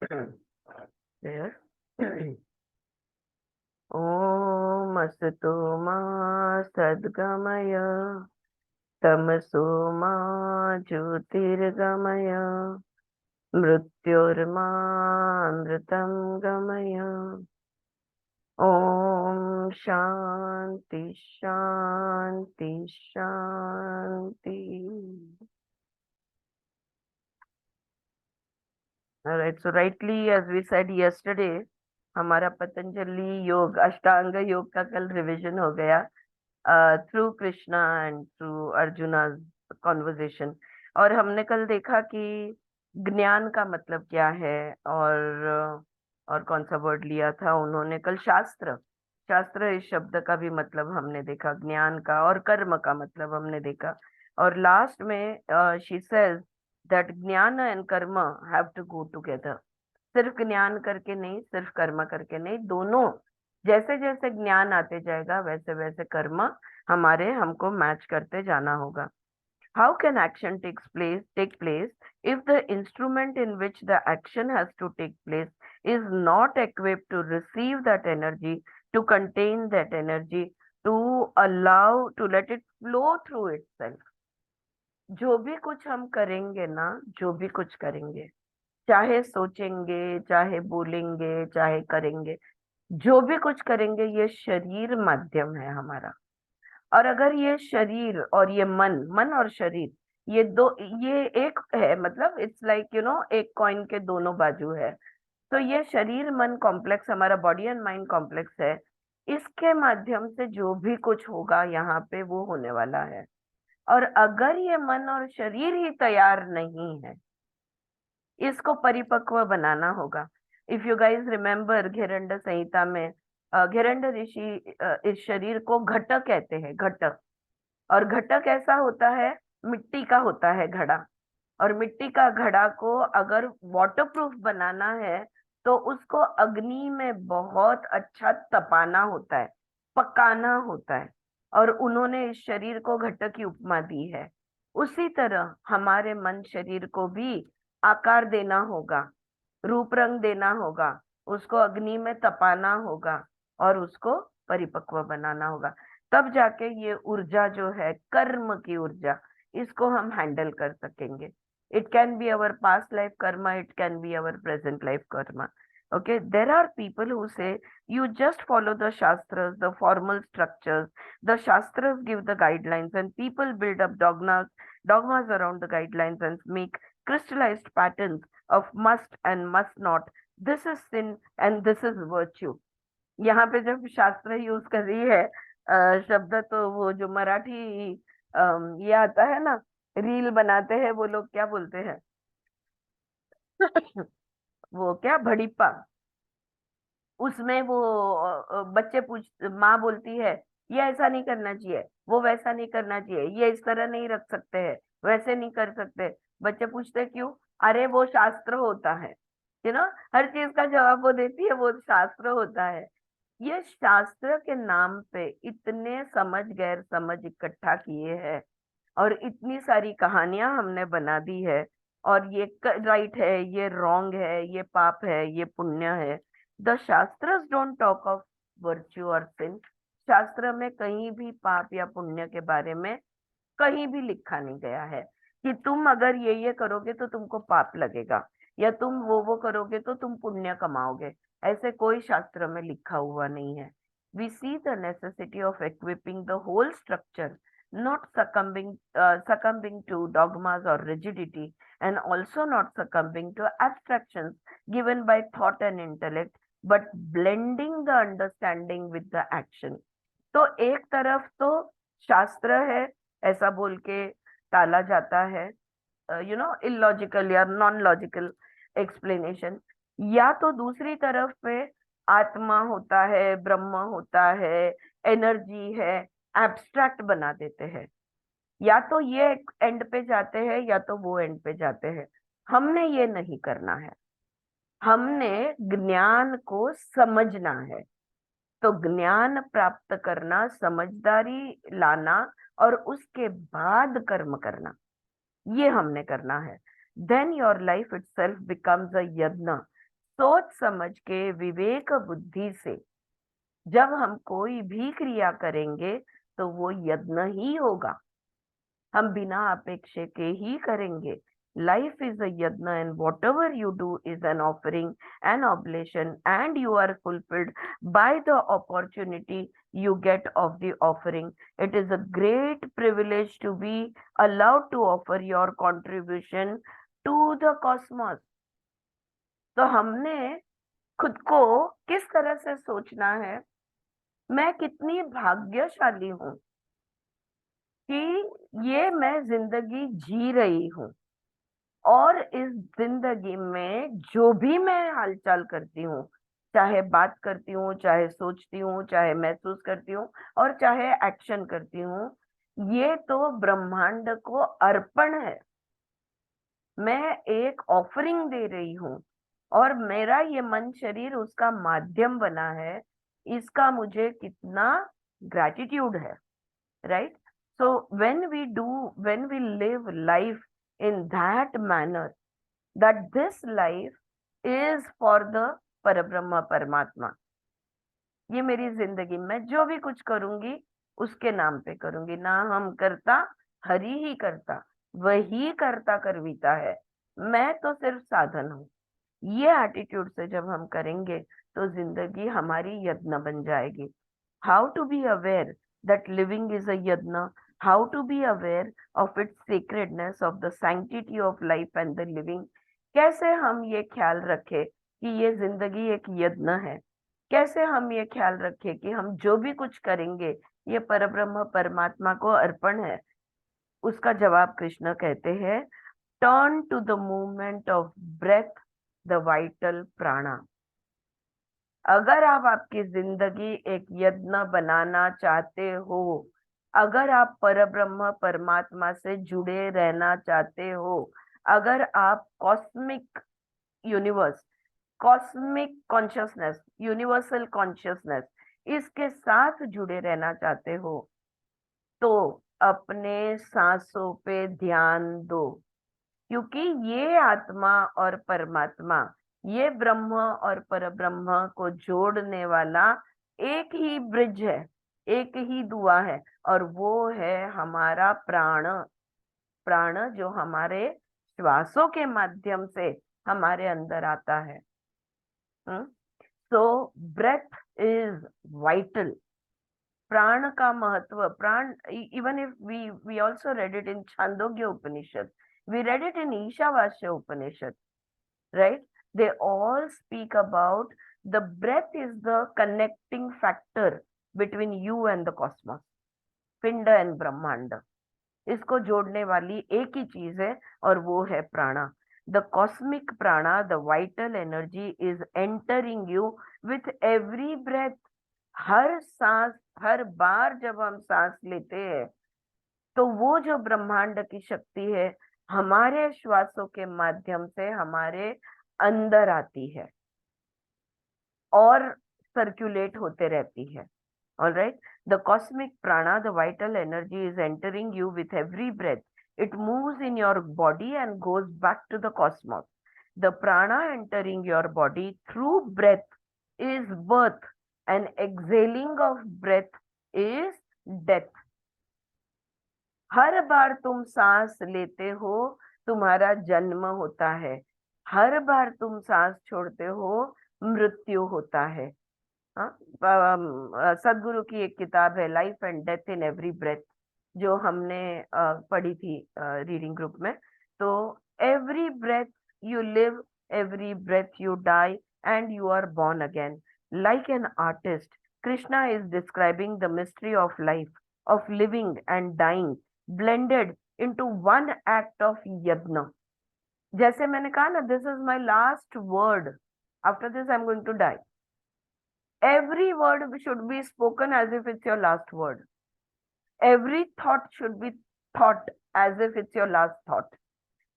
There. ॐ असतो मा सद्गमय तमसो मा ज्योतिर्गमय मृत्योर्मामृतं गमय। ॐ शान्ति शान्ति शान्ति। Alright, so rightly as we said yesterday, हमारा पतंजलि योग अष्टांग योग का कल रिवीजन हो गया through Krishna and through arjuna conversation. और हमने कल देखा कि ज्ञान का मतलब क्या है, और कौन सा वर्ड लिया था उन्होंने कल, शास्त्र। शास्त्र इस शब्द का भी मतलब हमने देखा, ज्ञान का, और कर्म का मतलब हमने देखा। और लास्ट में शी सेज दैट ज्ञान एंड कर्म हैव टू गो टुगेदर। सिर्फ ज्ञान करके नहीं, सिर्फ कर्म करके नहीं, दोनों। जैसे जैसे ज्ञान आते जाएगा वैसे वैसे कर्म हमारे हमको मैच करते जाना होगा। How can action take place if the instrument in which the action has to take place is not equipped to receive that energy, to contain that energy, to let it flow through itself? जो भी कुछ हम करेंगे ना, जो भी कुछ करेंगे, चाहे सोचेंगे, चाहे बोलेंगे, चाहे करेंगे, जो भी कुछ करेंगे, ये शरीर माध्यम है हमारा। और अगर ये शरीर और ये मन, मन और शरीर, ये दो, ये एक है, मतलब इट्स लाइक एक कॉइन के दोनों बाजू है। तो ये शरीर मन कॉम्प्लेक्स, हमारा बॉडी एंड माइंड कॉम्प्लेक्स है। इसके माध्यम से जो भी कुछ होगा यहाँ पे वो होने वाला है। और अगर ये मन और शरीर ही तैयार नहीं है, इसको परिपक्व बनाना होगा। If you guys remember, Gheranda Samhita में घेरंड ऋषि इस शरीर को घटक कहते हैं, घटक। और घटक ऐसा होता है, मिट्टी का होता है घड़ा। और मिट्टी का घड़ा को अगर वाटरप्रूफ बनाना है तो उसको अग्नि में बहुत अच्छा तपाना होता है, पकाना होता है। और उन्होंने इस शरीर को घटक की उपमा दी है। उसी तरह हमारे मन शरीर को भी आकार देना होगा, रूप रंग देना होगा, उसको अग्नि में तपाना होगा और उसको परिपक्व बनाना होगा। तब जाके ये ऊर्जा जो है, कर्म की ऊर्जा, इसको हम हैंडल कर सकेंगे। It can be our past life Karma, it can be our present life Karma. Okay, there are people who say you just follow the shastras, the formal structures. The shastras give the guidelines and people build up dogmas around the guidelines and make crystallized patterns of must and must not. This is sin and this is virtue. यहाँ पे जब शास्त्र use कर रही है शब्द, तो वो जो मराठी ये आता है ना, रील बनाते हैं वो लोग, क्या बोलते हैं वो क्या, भड़ीपा। उसमें वो बच्चे पूछ, माँ बोलती है ये ऐसा नहीं करना चाहिए, वो वैसा नहीं करना चाहिए, ये इस तरह नहीं रख सकते हैं, वैसे नहीं कर सकते। बच्चे पूछते क्यों? अरे वो शास्त्र होता है। हर चीज का जवाब वो देती है, वो शास्त्र होता है। ये शास्त्र के नाम पे इतने समझ गैर समझ इकट्ठा किए हैं, और इतनी सारी कहानियां हमने बना दी है। और ये राइट है, ये रॉन्ग है, ये पाप है, ये पुण्य है। The shastras don't talk of virtue और सिन। शास्त्र में कहीं भी पाप या पुण्य के बारे में कहीं भी लिखा नहीं गया है कि तुम अगर ये करोगे तो तुमको पाप लगेगा, या तुम वो करोगे तो तुम पुण्य कमाओगे। ऐसे कोई शास्त्र में लिखा हुआ नहीं है। We see the necessity of equipping the whole structure, not succumbing to dogmas or rigidity, and also not succumbing to abstractions given by thought and intellect, but blending the understanding with the action. तो एक तरफ तो शास्त्र है ऐसा बोल के टाला जाता है, इलॉजिकल या नॉन लॉजिकल एक्सप्लेनेशन। या तो दूसरी तरफ पे आत्मा होता है, ब्रह्म होता है, एनर्जी है, एब्स्ट्रैक्ट बना देते हैं। या तो ये एंड पे जाते हैं या तो वो एंड पे जाते हैं। हमने ये नहीं करना है, हमने ज्ञान को समझना है। तो ज्ञान प्राप्त करना, समझदारी लाना, और उसके बाद कर्म करना, ये हमने करना है। Then your life itself becomes a yajna. सोच समझ के विवेक बुद्धि से जब हम कोई भी क्रिया करेंगे तो वो यज्ञ ही होगा। हम बिना अपेक्षे के ही करेंगे। लाइफ इज अ यज्ञ and what ever you do is an offering, N oblation, and you are fulfilled by the opportunity you get of the offering. It is a great privilege to be allowed to offer your contribution to the cosmos. तो हमने खुद को किस तरह से सोचना है, मैं कितनी भाग्यशाली हूँ कि ये मैं जिंदगी जी रही हूँ, और इस जिंदगी में जो भी मैं हालचाल करती हूँ, चाहे बात करती हूँ, चाहे सोचती हूँ, चाहे महसूस करती हूँ, और चाहे एक्शन करती हूँ, ये तो ब्रह्मांड को अर्पण है। मैं एक ऑफरिंग दे रही हूँ, और मेरा ये मन शरीर उसका माध्यम बना है। इसका मुझे कितना ग्रैटिट्यूड है, right? So when we live life in that manner, that this life is for the परब्रह्म परमात्मा, ये मेरी जिंदगी, मैं जो भी कुछ करूंगी उसके नाम पे करूंगी। ना हम करता, हरि ही करता, वही करता करवीता है, मैं तो सिर्फ साधन हूँ। ये एटीट्यूड से जब हम करेंगे तो जिंदगी हमारी यज्ञ बन जाएगी। How to be aware that living is a yajna, how to be aware of its secretness, of the sanctity of life and the living. कैसे हम ये ख्याल रखें कि ये जिंदगी एक यज्ञ है, कैसे हम ये ख्याल रखें कि हम जो भी कुछ करेंगे ये परब्रह्म परमात्मा को अर्पण है। उसका जवाब कृष्ण कहते हैं, turn to the movement of breath, the vital prana. अगर आप आपकी जिंदगी एक यज्ञ बनाना चाहते हो, अगर आप परब्रह्म परमात्मा से जुड़े रहना चाहते हो, अगर आप cosmic universe, cosmic consciousness, universal consciousness, इसके साथ जुड़े रहना चाहते हो, तो अपने सांसों पे ध्यान दो। क्योंकि ये आत्मा और परमात्मा, ये ब्रह्म और परब्रह्म को जोड़ने वाला एक ही ब्रिज है, एक ही दुआ है, और वो है हमारा प्राण। प्राण जो हमारे श्वासों के माध्यम से हमारे अंदर आता है। So breath is vital. प्राण का महत्व, प्राण, even if we also read it in Chandogya Upanishad, we read it in Ishavasya Upanishad, right? They all speak about the breath is the connecting factor between you and the cosmos, पिंड and ब्रह्मांड। इसको जोड़ने वाली एक ही चीज है, और वो है प्राणा। The cosmic prana, the vital energy is entering you with every breath. हर सांस, हर बार जब हम सांस लेते हैं, तो वो जो ब्रह्मांड की शक्ति है हमारे श्वासों के माध्यम से हमारे अंदर आती है और सर्कुलेट होते रहती है। All right, the cosmic prana, the vital energy, is entering you with every breath. It moves in your body and goes back to the cosmos. The prana entering your body through breath is birth, and exhaling of breath is death. हर बार तुम सांस लेते हो तुम्हारा जन्म होता है, हर बार तुम सांस छोड़ते हो मृत्यु होता है। हाँ, सदगुरु की एक किताब है, life and death in every breath, जो हमने पढ़ी थी रीडिंग ग्रुप में। तो every breath you live, every breath you die, and you are born again. Like an artist, Krishna is describing the mystery of life, of living and dying, blended into one act of yajna. जैसे मैंने कहा ना, this is my last word, after this I'm going to die. Every word should be spoken as if it's your last word. Every thought should be thought as if it's your last thought.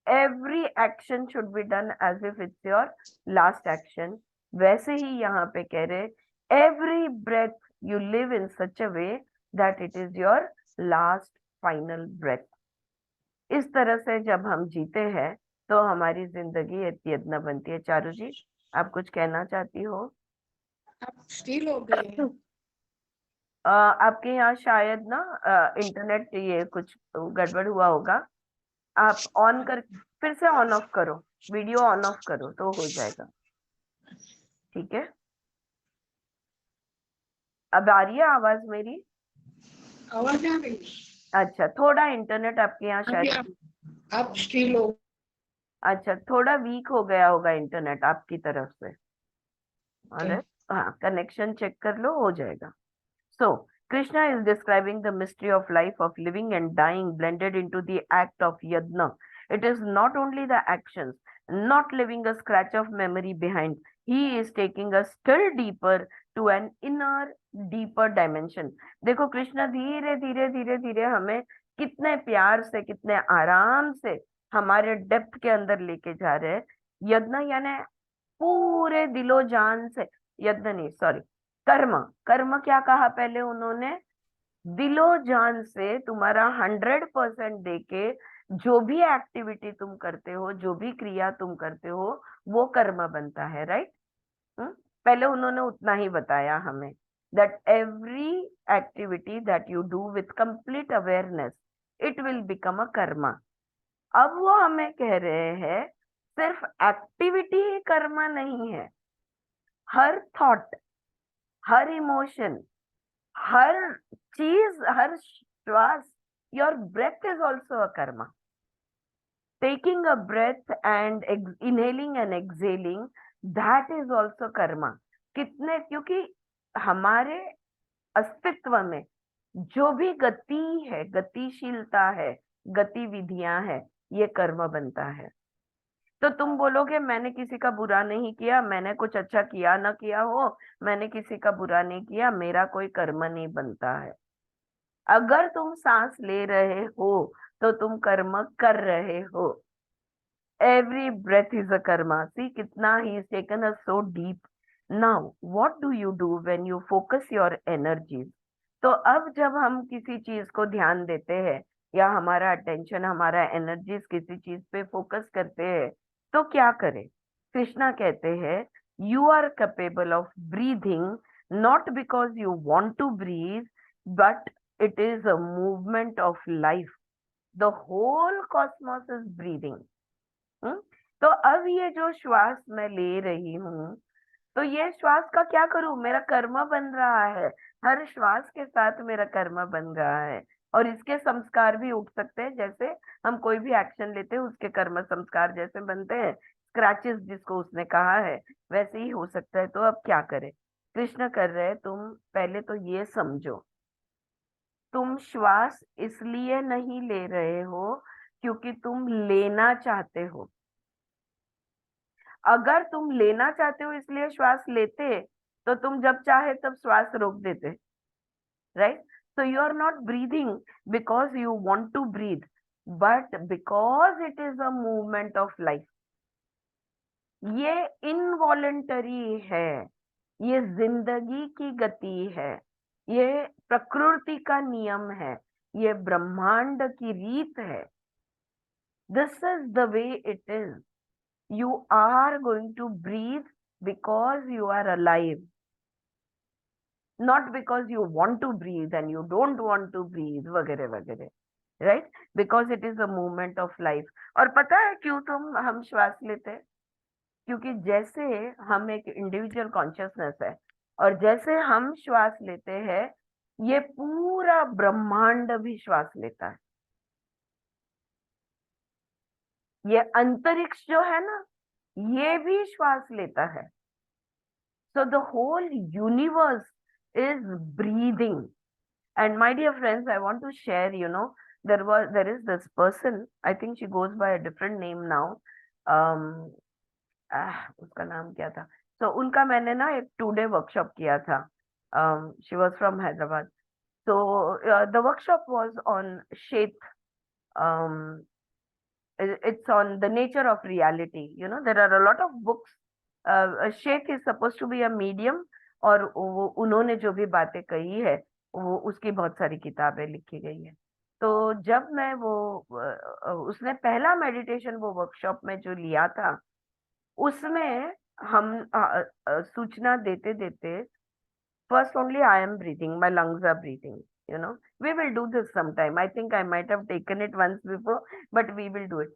Every action should be done as if it's your last action. वैसे ही यहाँ पे कह रहे, every breath you live in such a way that it is your last final breath. इस तरह से जब हम जीते हैं तो हमारी जिंदगी एक यज्ञ बनती है। चारू जी, आप कुछ कहना चाहती हो? आप स्टील हो गए। आपके यहाँ शायद ना इंटरनेट ये कुछ गड़बड़ हुआ होगा। आप ऑन कर, फिर से ऑन ऑफ करो, वीडियो ऑन ऑफ करो तो हो जाएगा। ठीक है, अब आ रही है आवाज मेरी? आवाज आ रही। अच्छा, थोड़ा इंटरनेट आपके यहाँ अभी शायद, आप स्टील हो। अच्छा थोड़ा वीक हो गया होगा इंटरनेट आपकी तरफ से। के। और हाँ, कनेक्शन चेक कर लो, हो जाएगा। So, Krishna is describing the mystery of life, of living and dying blended into the act of yajna. It is not only the actions, not leaving a scratch of memory behind. He is taking us still deeper to an inner, deeper dimension. देखो कृष्ण धीरे धीरे धीरे धीरे हमें कितने प्यार से, कितने आराम से हमारे डेप्थ के अंदर लेके जा रहे हैं। यज्ञ यानी पूरे दिलो जान से, यज्ञ नहीं सॉरी, कर्म। कर्म क्या कहा पहले उन्होंने? दिलो जान से तुम्हारा 100% देके जो भी एक्टिविटी तुम करते हो, जो भी क्रिया तुम करते हो, वो कर्म बनता है, राइट? पहले उन्होंने उतना ही बताया हमें, that every activity that you do with complete awareness, it will become a Karma. अब वो हमें कह रहे हैं सिर्फ एक्टिविटी ही कर्म नहीं है, हर थॉट, हर इमोशन, हर चीज, हर श्वास, your breath is also a karma. Taking a breath and inhaling and exhaling, that is also karma. कितने, क्योंकि हमारे अस्तित्व में जो भी गति है, गतिशीलता है, गतिविधियां है, ये कर्म बनता है। तो तुम बोलोगे मैंने किसी का बुरा नहीं किया, मैंने कुछ अच्छा किया ना किया हो, मैंने किसी का बुरा नहीं किया, मेरा कोई कर्म नहीं बनता है। अगर तुम सांस ले रहे हो तो तुम कर्म कर रहे हो। Every breath is a karma. See कितना ही is taken us so deep. Now what do you do when you focus your energies? तो अब जब हम किसी चीज को ध्यान देते हैं, या हमारा अटेंशन, हमारा एनर्जीज किसी चीज पे फोकस करते हैं, तो क्या करें? कृष्णा कहते हैं, you are capable of breathing, not because you want to breathe, but it is a movement of life. The whole cosmos is breathing. तो अब ये जो श्वास मैं ले रही हूँ, तो ये श्वास का क्या करूं? मेरा कर्म बन रहा है। हर श्वास के साथ मेरा कर्म बन रहा है। और इसके संस्कार भी उठ सकते हैं, जैसे हम कोई भी एक्शन लेते हैं उसके कर्म संस्कार जैसे बनते हैं, स्क्रैचेस जिसको उसने कहा है, वैसे ही हो सकता है। तो अब क्या करें? कृष्ण कर रहे हैं, तुम पहले तो ये समझो, तुम श्वास इसलिए नहीं ले रहे हो क्योंकि तुम लेना चाहते हो। अगर तुम लेना चाहते हो इसलिए श्वास लेते, तो तुम जब चाहे तब श्वास रोक देते, right? So you are not breathing because you want to breathe, but because it is a movement of life. ये इनवॉलेंटरी है, ये जिंदगी की गति है, ये प्रकृति का नियम है, ये ब्रह्मांड की रीत है। This is the way it is. You are going to breathe because you are alive, not because you want to breathe and you don't want to breathe, वगैरह वगैरह, right? Because it is a movement of life. और पता है क्यों हम श्वास लेते हैं? क्योंकि जैसे हम एक इंडिविजुअल कॉन्शियसनेस है, और जैसे हम श्वास लेते हैं, ये पूरा ब्रह्मांड भी श्वास लेता है। ये अंतरिक्ष जो है ना, ये भी श्वास लेता है। So the whole universe is breathing. And my dear friends, I want to share, there is this person, I think she goes by a different name now. Um, उसका नाम क्या था? So उनका मैंने ना एक 2 day वर्कशॉप किया था। She was from Hyderabad. So the workshop was on Shet. Um, it's on the nature of reality. There are a lot of books. Sheikh is suppose to be a medium, और उन्होंने जो भी बातें कही है, वो उसकी बहुत सारी किताबें लिखी गई है। तो जब मैं उसने पहला मेडिटेशन वो वर्कशॉप में जो लिया था, उसमें हम सूचना देते देते, first only I am breathing, my lungs are breathing, you know. We will do this sometime. I think I might have taken it once before, but we will do it.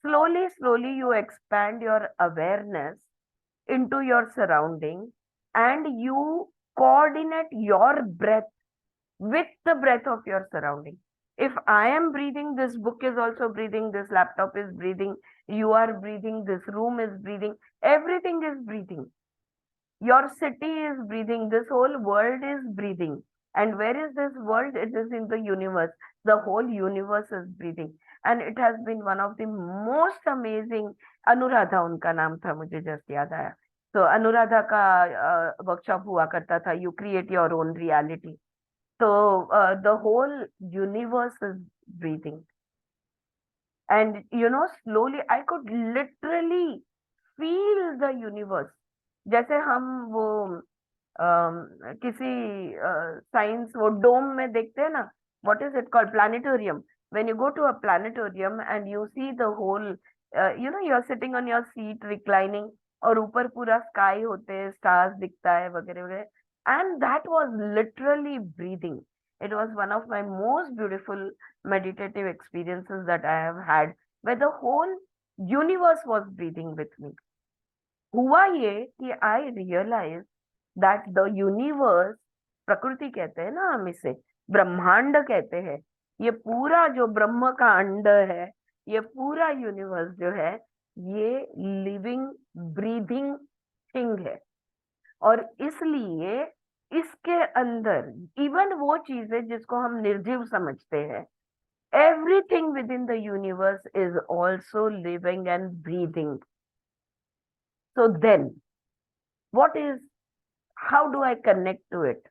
Slowly, slowly you expand your awareness into your surrounding, and you coordinate your breath with the breath of your surrounding. If I am breathing, this book is also breathing, this laptop is breathing, you are breathing, this room is breathing, everything is breathing. Your city is breathing, this whole world is breathing. And where is this world? It is in the universe. The whole universe is breathing. And it has been one of the most amazing, Anuradha उनका नाम था, मुझे just याद आया. तो अनुराधा का workshop हुआ करता था, you create your own reality. तो the whole universe is breathing. And you know, slowly I could literally feel the universe. जैसे हम वो किसी साइंस वो डोम में देखते हैं ना, what is it called, planetarium. When you go to a planetarium and you see the whole, you know, you are sitting on your seat reclining, और ऊपर पूरा स्काई होते हैं, स्टार्स दिखता है वगैरह वगैरह. And that was literally breathing. It was one of my most beautiful meditative experiences that I have had, where the whole universe was breathing with me. हुआ ये कि I realized that the universe, प्रकृति कहते हैं ना हम इसे, ब्रह्मांड कहते हैं, ये पूरा जो ब्रह्म का अंड है, ये पूरा यूनिवर्स जो है, ये लिविंग ब्रीदिंग थिंग है. और इसलिए इसके अंदर इवन वो चीजें जिसको हम निर्जीव समझते हैं, everything within the universe is also living and breathing. So then, what is, how do I connect to it?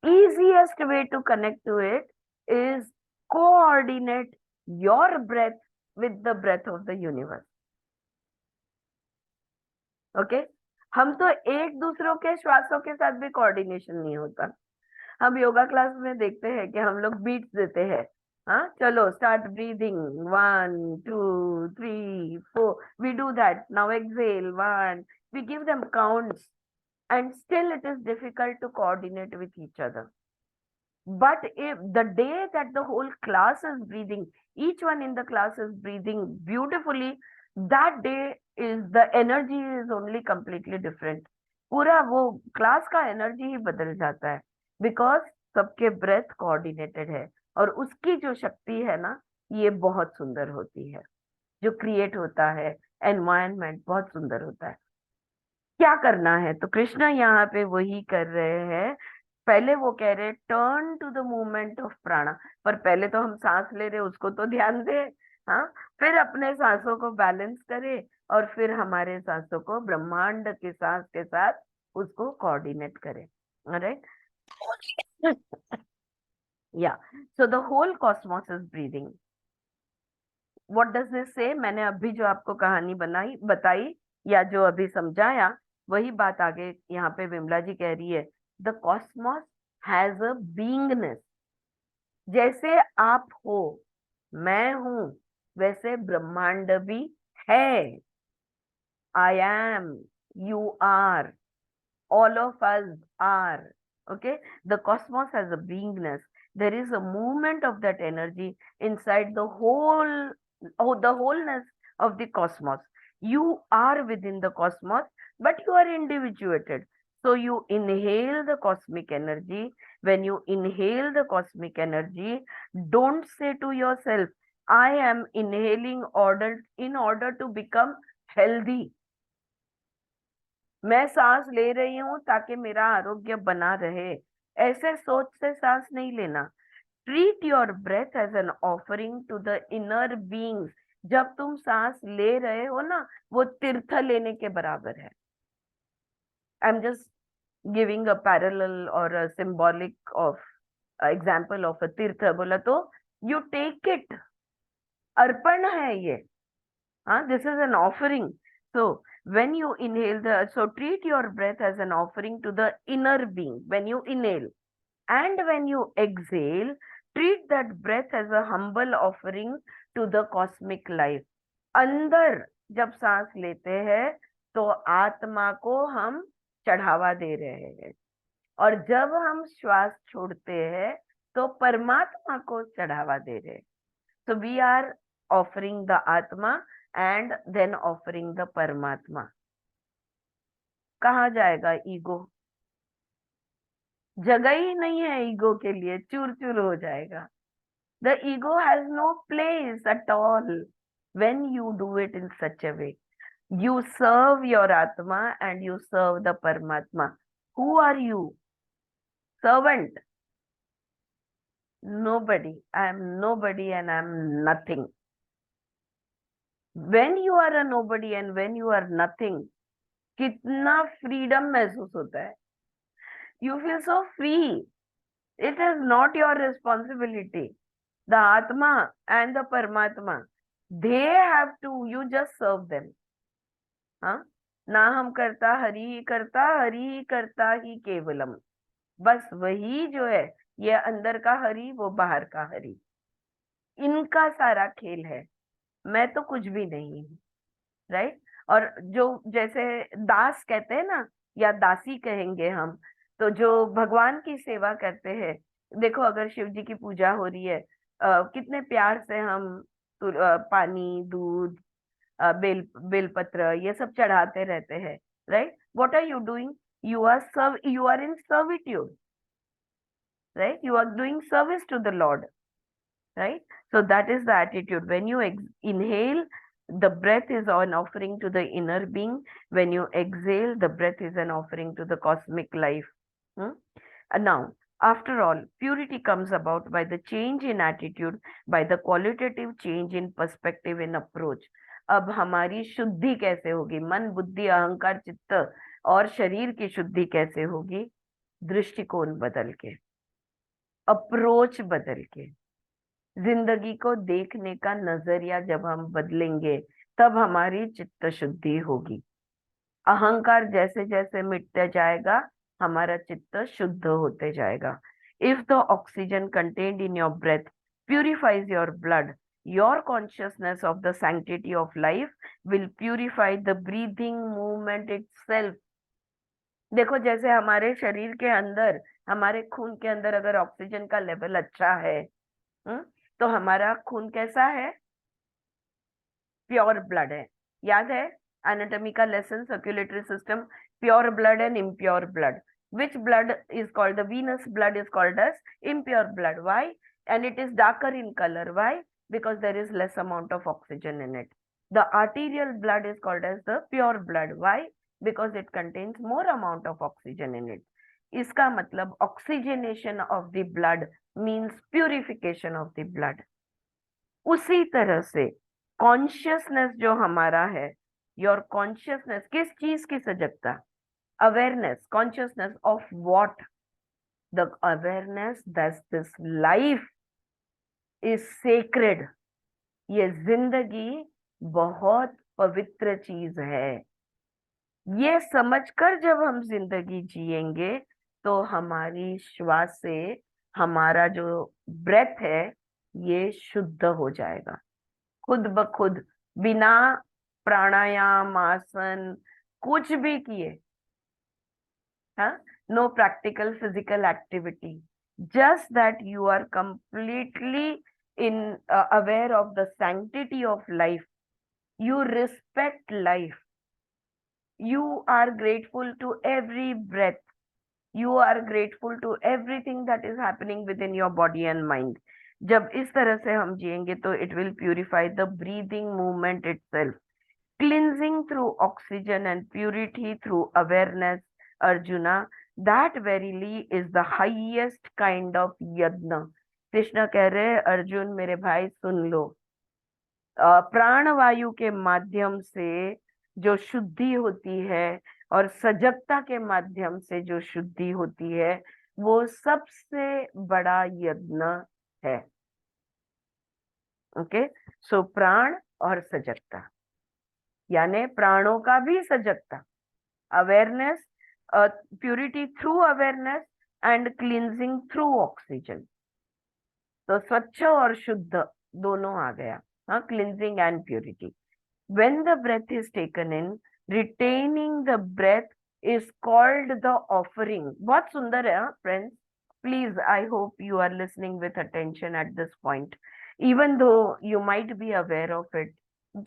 Easiest way to connect to it is coordinate your breath with the breath of the universe. Okay? हम तो एक दूसरों के श्वासों के साथ भी coordination नहीं होता. हम योगा क्लास में देखते हैं कि हम लोग बीट्स देते हैं. हाँ, चलो start breathing, 1 2 3 4, we do that. Now exhale 1, we give them counts, and still it is difficult to coordinate with each other. But if the day that the whole class is breathing, each one in the class is breathing beautifully, that day is the energy is only completely different. पूरा वो class का energy ही बदल जाता है, because सबके breath coordinated है. और उसकी जो शक्ति है ना, ये बहुत सुंदर होती है. जो क्रिएट होता है एनवायरनमेंट बहुत सुंदर होता है. क्या करना है? तो कृष्ण यहाँ पे वही कर रहे हैं. पहले वो कह रहे turn to the movement of prana, पर पहले तो हम सांस ले रहे उसको तो ध्यान दे. हाँ, फिर अपने सांसों को बैलेंस करे, और फिर हमारे सांसों को ब्रह्मांड के सांस के साथ उसको कोऑर्डिनेट करे. Right? Yeah, so the whole cosmos is breathing. What does this say? मैंने अभी जो आपको कहानी बताई या जो अभी समझाया, वही बात आगे यहाँ पे विमला जी कह रही है. The cosmos has a beingness. जैसे आप हो, मैं हूं, वैसे ब्रह्मांड भी है. I am, you are, all of us are. Okay, the cosmos has a beingness. There is a movement of that energy inside the whole, the wholeness of the cosmos. You are within the cosmos, but you are individuated. So you inhale the cosmic energy. When you inhale the cosmic energy, don't say to yourself, I am inhaling in order to become healthy. मैं सांस ले रही हूं ताकि मेरा आरोग्य बना रहे. ऐसे सोच से सांस नहीं लेना. Treat your breath as an offering to the inner beings. जब तुम सांस ले रहे हो ना, वो तीर्थ लेने के बराबर है. I am just giving a parallel or a symbolic of example of a tirtha. बोला तो यू टेक इट, अर्पण है ये. हाँ, this is an offering. So when you inhale so treat your breath as an offering to the inner being when you inhale, and when you exhale, treat that breath as a humble offering to the cosmic life. अंदर जब सांस लेते हैं तो आत्मा को हम चढ़ावा दे रहे हैं, और जब हम श्वास छोड़ते हैं तो परमात्मा को चढ़ावा दे रहे हैं. So we are offering the Atma and then offering the Paramatma. कहाँ जाएगा ईगो? जगह ही नहीं है ईगो के लिए, चूर चूर हो जाएगा. The ego has no place at all when you do it in such a way. You serve your Atma and you serve the Paramatma. Who are you? Servant. Nobody. I am nobody and I am nothing. When you are a nobody and when you are nothing, कितना freedom महसूस होता है. You feel so free. It is not your responsibility. The atma and the paramatma, they have to, you just serve them. हाँ, ना हम करता हरि ही करता, हरि ही करता ही केवलम. बस वही जो है, ये अंदर का हरि, वो बाहर का हरि, इनका सारा खेल है. मैं तो कुछ भी नहीं हूँ. राइट. और जो जैसे दास कहते हैं ना, या दासी कहेंगे हम, तो जो भगवान की सेवा करते हैं, देखो अगर शिव जी की पूजा हो रही है, कितने प्यार से हम पानी, दूध, बेलपत्र ये सब चढ़ाते रहते हैं. Right. What are you doing? You are in servitude. Right. You are doing service to the lord. Right. So that is the attitude. When you inhale, the breath is an offering to the inner being. When you exhale, the breath is an offering to the cosmic life. And now, after all, purity comes about by the change in attitude, by the qualitative change in perspective, in approach. अब हमारी शुद्धि कैसे होगी? मन, बुद्धि, अहंकार, चित्त और शरीर की शुद्धि कैसे होगी? दृष्टिकोण बदल के, अप्रोच बदल के. जिंदगी को देखने का नजरिया जब हम बदलेंगे, तब हमारी चित्त शुद्धि होगी. अहंकार जैसे जैसे मिटते जाएगा, हमारा चित्त शुद्ध होते जाएगा. If the oxygen contained in your breath purifies your blood, your consciousness of the sanctity of life will purify the breathing movement itself. देखो, जैसे हमारे शरीर के अंदर, हमारे खून के अंदर अगर ऑक्सीजन का लेवल अच्छा है, तो हमारा खून कैसा है? प्योर ब्लड है. याद है एनाटॉमी का lesson, circulatory system, pure blood and impure blood. which blood is called, the venous blood is called as impure blood. Why? And it is darker in color. Why? Because there is less amount of oxygen in it. The arterial blood is called as the pure blood. Why? Because it contains more amount of oxygen in it. इसका मतलब oxygenation of the blood means purification of the blood. उसी तरह से consciousness जो हमारा है, your consciousness किस चीज की सजगता? Awareness. Consciousness of what? The awareness that this life is sacred. ये जिंदगी बहुत पवित्र चीज है. ये समझकर जब हम जिंदगी जिएंगे, तो हमारी श्वास से हमारा जो ब्रेथ है, ये शुद्ध हो जाएगा खुद ब खुद, बिना प्राणायाम, आसन कुछ भी किए. हाँ, no practical physical activity, just that you are completely in aware of the sanctity of life. You respect life. You are grateful to every breath. You are grateful to everything that is happening within your body and mind. जब इस तरह से हम जिएंगे, तो it will purify the breathing movement itself. Cleansing through oxygen and purity through awareness, Arjuna, that verily is the highest kind of yajna. Krishna कह रहे हैं, अर्जुन मेरे भाई सुन लो, प्राण वायु के माध्यम से जो शुद्धि होती है और सजगता के माध्यम से जो शुद्धि होती है, वो सबसे बड़ा यज्ञ है. ओके. सो प्राण और सजगता, यानी प्राणों का भी सजगता, awareness, purity through awareness and cleansing through oxygen. तो स्वच्छ और शुद्ध दोनों आ गया. हाँ, cleansing and purity. When the breath is taken in, retaining the breath is called the offering. बहुत सुंदर है friends, please I hope you are listening with attention at this point, even though you might be aware of it.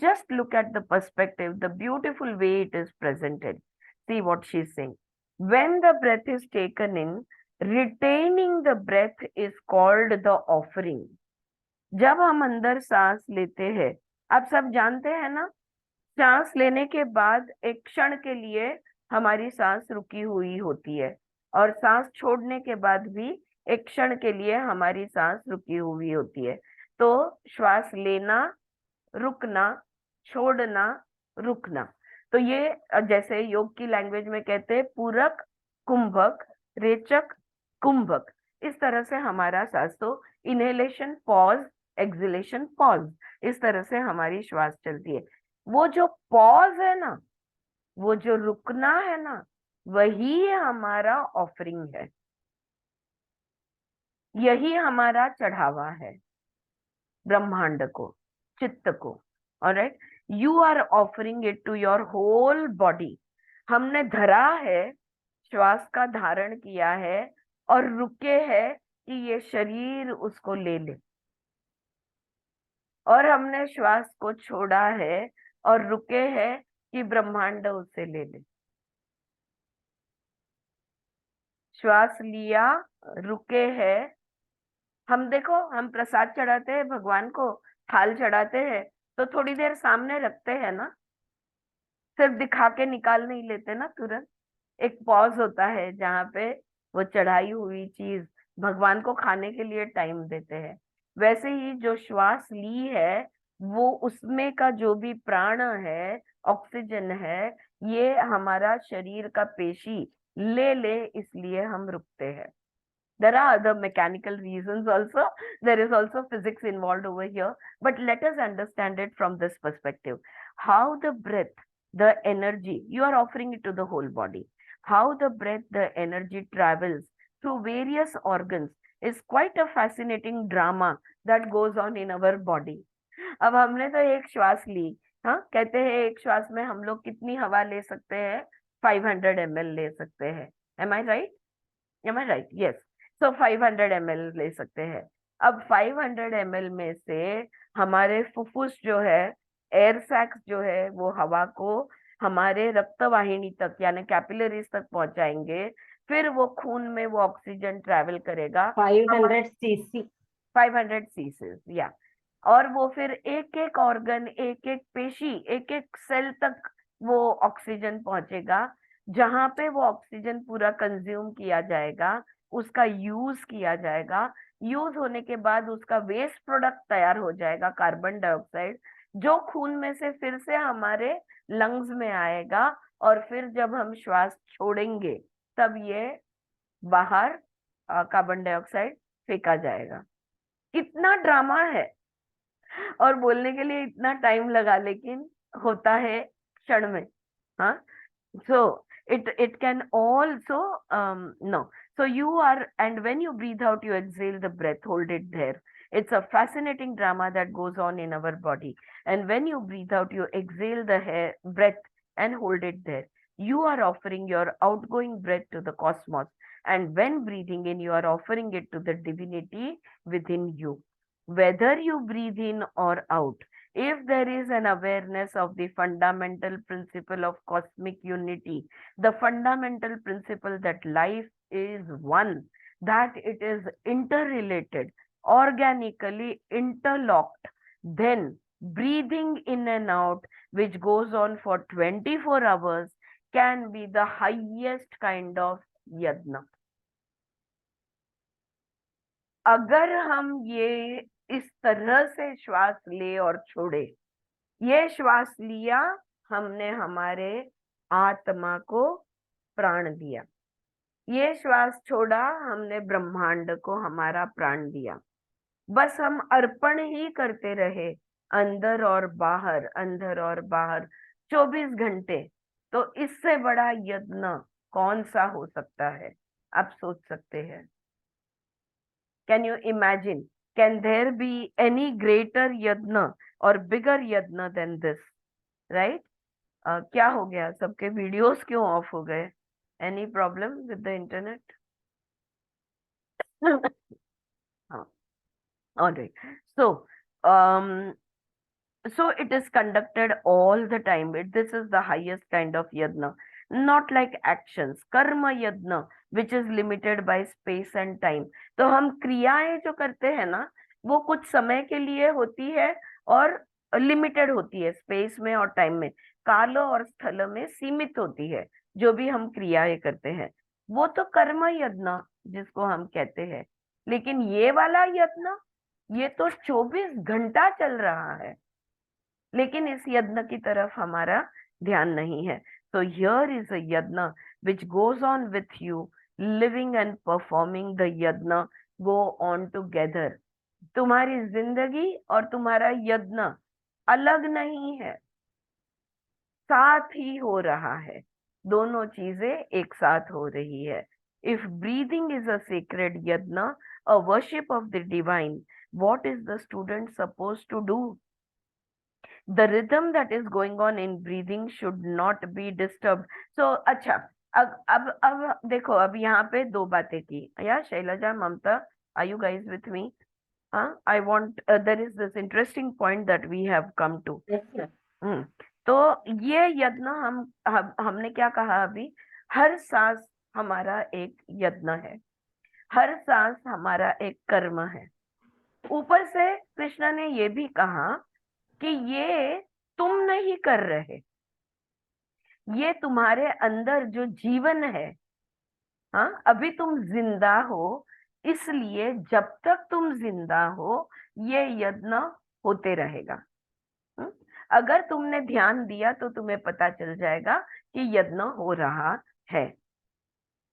Just look at the perspective, the beautiful way it is presented. See what she's saying. When the breath is taken in, retaining the breath is called the offering. जब हम अंदर सांस लेते हैं, आप सब जानते हैं ना, सांस लेने के बाद एक क्षण के लिए हमारी सांस रुकी हुई होती है, और सांस छोड़ने के बाद भी एक क्षण के लिए हमारी सांस रुकी हुई होती है। तो श्वास लेना, रुकना, छोड़ना, रुकना। तो ये जैसे योग की लैंग्वेज में कहते हैं पूरक, कुंभक, रेचक, कुंभक। इस तरह से हमारा सांस, तो इनहेलेशन पॉज, एक्सहेलेशन पॉज, इस तरह से हमारी श्वास चलती है। वो जो पॉज है ना, वो जो रुकना है ना, वही हमारा ऑफरिंग है, यही हमारा चढ़ावा है ब्रह्मांड को, चित्त को। Alright, you are offering it to your whole body. हमने धरा है, श्वास का धारण किया है और रुके हैं कि ये शरीर उसको ले ले, और हमने श्वास को छोड़ा है और रुके हैं कि ब्रह्मांड उसे ले ले। श्वास लिया, रुके हैं। हम देखो, हम प्रसाद चढ़ाते हैं भगवान को, थाल चढ़ाते हैं, तो थोड़ी देर सामने रखते हैं ना, सिर्फ दिखा के निकाल नहीं लेते ना तुरंत। एक पॉज होता है जहाँ पे वो चढ़ाई हुई चीज भगवान को खाने के लिए टाइम देते हैं। वैसे ही जो श्वास ली है, वो उसमें का जो भी प्राण है, ऑक्सीजन है, ये हमारा शरीर का पेशी ले ले, इसलिए हम रुकते हैं। There are other mechanical reasons also. There is also physics involved over here. But let us understand it from this perspective. How the breath, the energy, you are offering it to the whole body. How the breath, the energy travels through various organs is quite a fascinating drama that goes on in our body. अब हमने तो एक श्वास ली, हाँ, कहते हैं एक श्वास में हम लोग कितनी हवा ले सकते हैं? 500 ml ले सकते हैं। Am I right? Am I right? Yes. So 500 ml ले सकते हैं। अब 500 ml में से हमारे फुफ्फुस जो है, एयर सैक्स जो है, वो हवा को हमारे रक्त वाहिनी तक यानी कैपिलरीज तक पहुंचाएंगे। फिर वो खून में वो ऑक्सीजन ट्रेवल करेगा 500 cc 500 सीसीज, या, और वो फिर एक एक ऑर्गन, एक एक पेशी, एक एक सेल तक वो ऑक्सीजन पहुंचेगा, जहां पे वो ऑक्सीजन पूरा कंज्यूम किया जाएगा, उसका यूज किया जाएगा। यूज होने के बाद उसका वेस्ट प्रोडक्ट तैयार हो जाएगा, कार्बन डाइऑक्साइड, जो खून में से फिर से हमारे लंग्स में आएगा, और फिर जब हम श्वास छोड़ेंगे तब ये बाहर कार्बन डाइऑक्साइड फेंका जाएगा। कितना ड्रामा है, और बोलने के लिए इतना टाइम लगा, लेकिन होता है क्षण में। हाँ, so it can also no, so you are, and when you breathe out you exhale the breath, hold it there. It's a fascinating drama that goes on in our body, and when you breathe out you exhale the breath and hold it there. You are offering your outgoing breath to the cosmos, and when breathing in you are offering it to the divinity within you. Whether you breathe in or out, if there is an awareness of the fundamental principle of cosmic unity, the fundamental principle that life is one, that it is interrelated, organically interlocked, then breathing in and out, which goes on for 24 hours, can be the highest kind of yajna. अगर हम ये इस तरह से श्वास ले और छोड़े, ये श्वास लिया, हमने हमारे आत्मा को प्राण दिया, ये श्वास छोड़ा, हमने ब्रह्मांड को हमारा प्राण दिया। बस हम अर्पण ही करते रहे, अंदर और बाहर, अंदर और बाहर 24 घंटे। तो इससे बड़ा यज्ञ कौन सा हो सकता है? आप सोच सकते हैं। Can you imagine? Can there be any greater yajna or bigger yajna than this? Right? क्या हो गया, सबके वीडियोस क्यों ऑफ हो गए? Any problem with the internet? हाँ, alright. So so it is conducted all the time. This is the highest kind of yajna, not like actions. Karma yajna, which is limited by space and time. तो हम क्रियाएं जो करते हैं ना, वो कुछ समय के लिए होती है और लिमिटेड होती है स्पेस में और टाइम में, काल और स्थल में सीमित होती है. जो भी हम क्रियाएं करते हैं वो तो कर्म यज्ञ जिसको हम कहते हैं. लेकिन ये वाला यज्ञ, ये तो 24 घंटा चल रहा है, लेकिन इस यज्ञ की तरफ हमारा ध्यान नहीं है. So here is a yajna which goes on with you, living and performing the yajna go on together. तुम्हारी जिंदगी और तुम्हारा यज्ञ अलग नहीं है, साथ ही हो रहा है. दोनों चीजें एक साथ हो रही है. If breathing is a sacred yajna, a worship of the divine, what is the student supposed to do? The rhythm that is going on in breathing should not be disturbed. So अच्छा, अब देखो, अब यहाँ पे दो बातें की या शैलजा, ममता, are you guys with me? हाँ, I want there is this interesting point that we have come to. Yes, sir. तो ये यज्ञ हमने क्या कहा अभी? हर सांस हमारा एक यज्ञ है, हर सांस हमारा एक कर्म है. ऊपर से कृष्णा ने ये भी कहा कि ये तुम नहीं कर रहे, ये तुम्हारे अंदर जो जीवन है. हाँ, अभी तुम जिंदा हो, इसलिए जब तक तुम जिंदा हो ये यज्ञ होते रहेगा. हम्म? अगर तुमने ध्यान दिया तो तुम्हें पता चल जाएगा कि यज्ञ हो रहा है.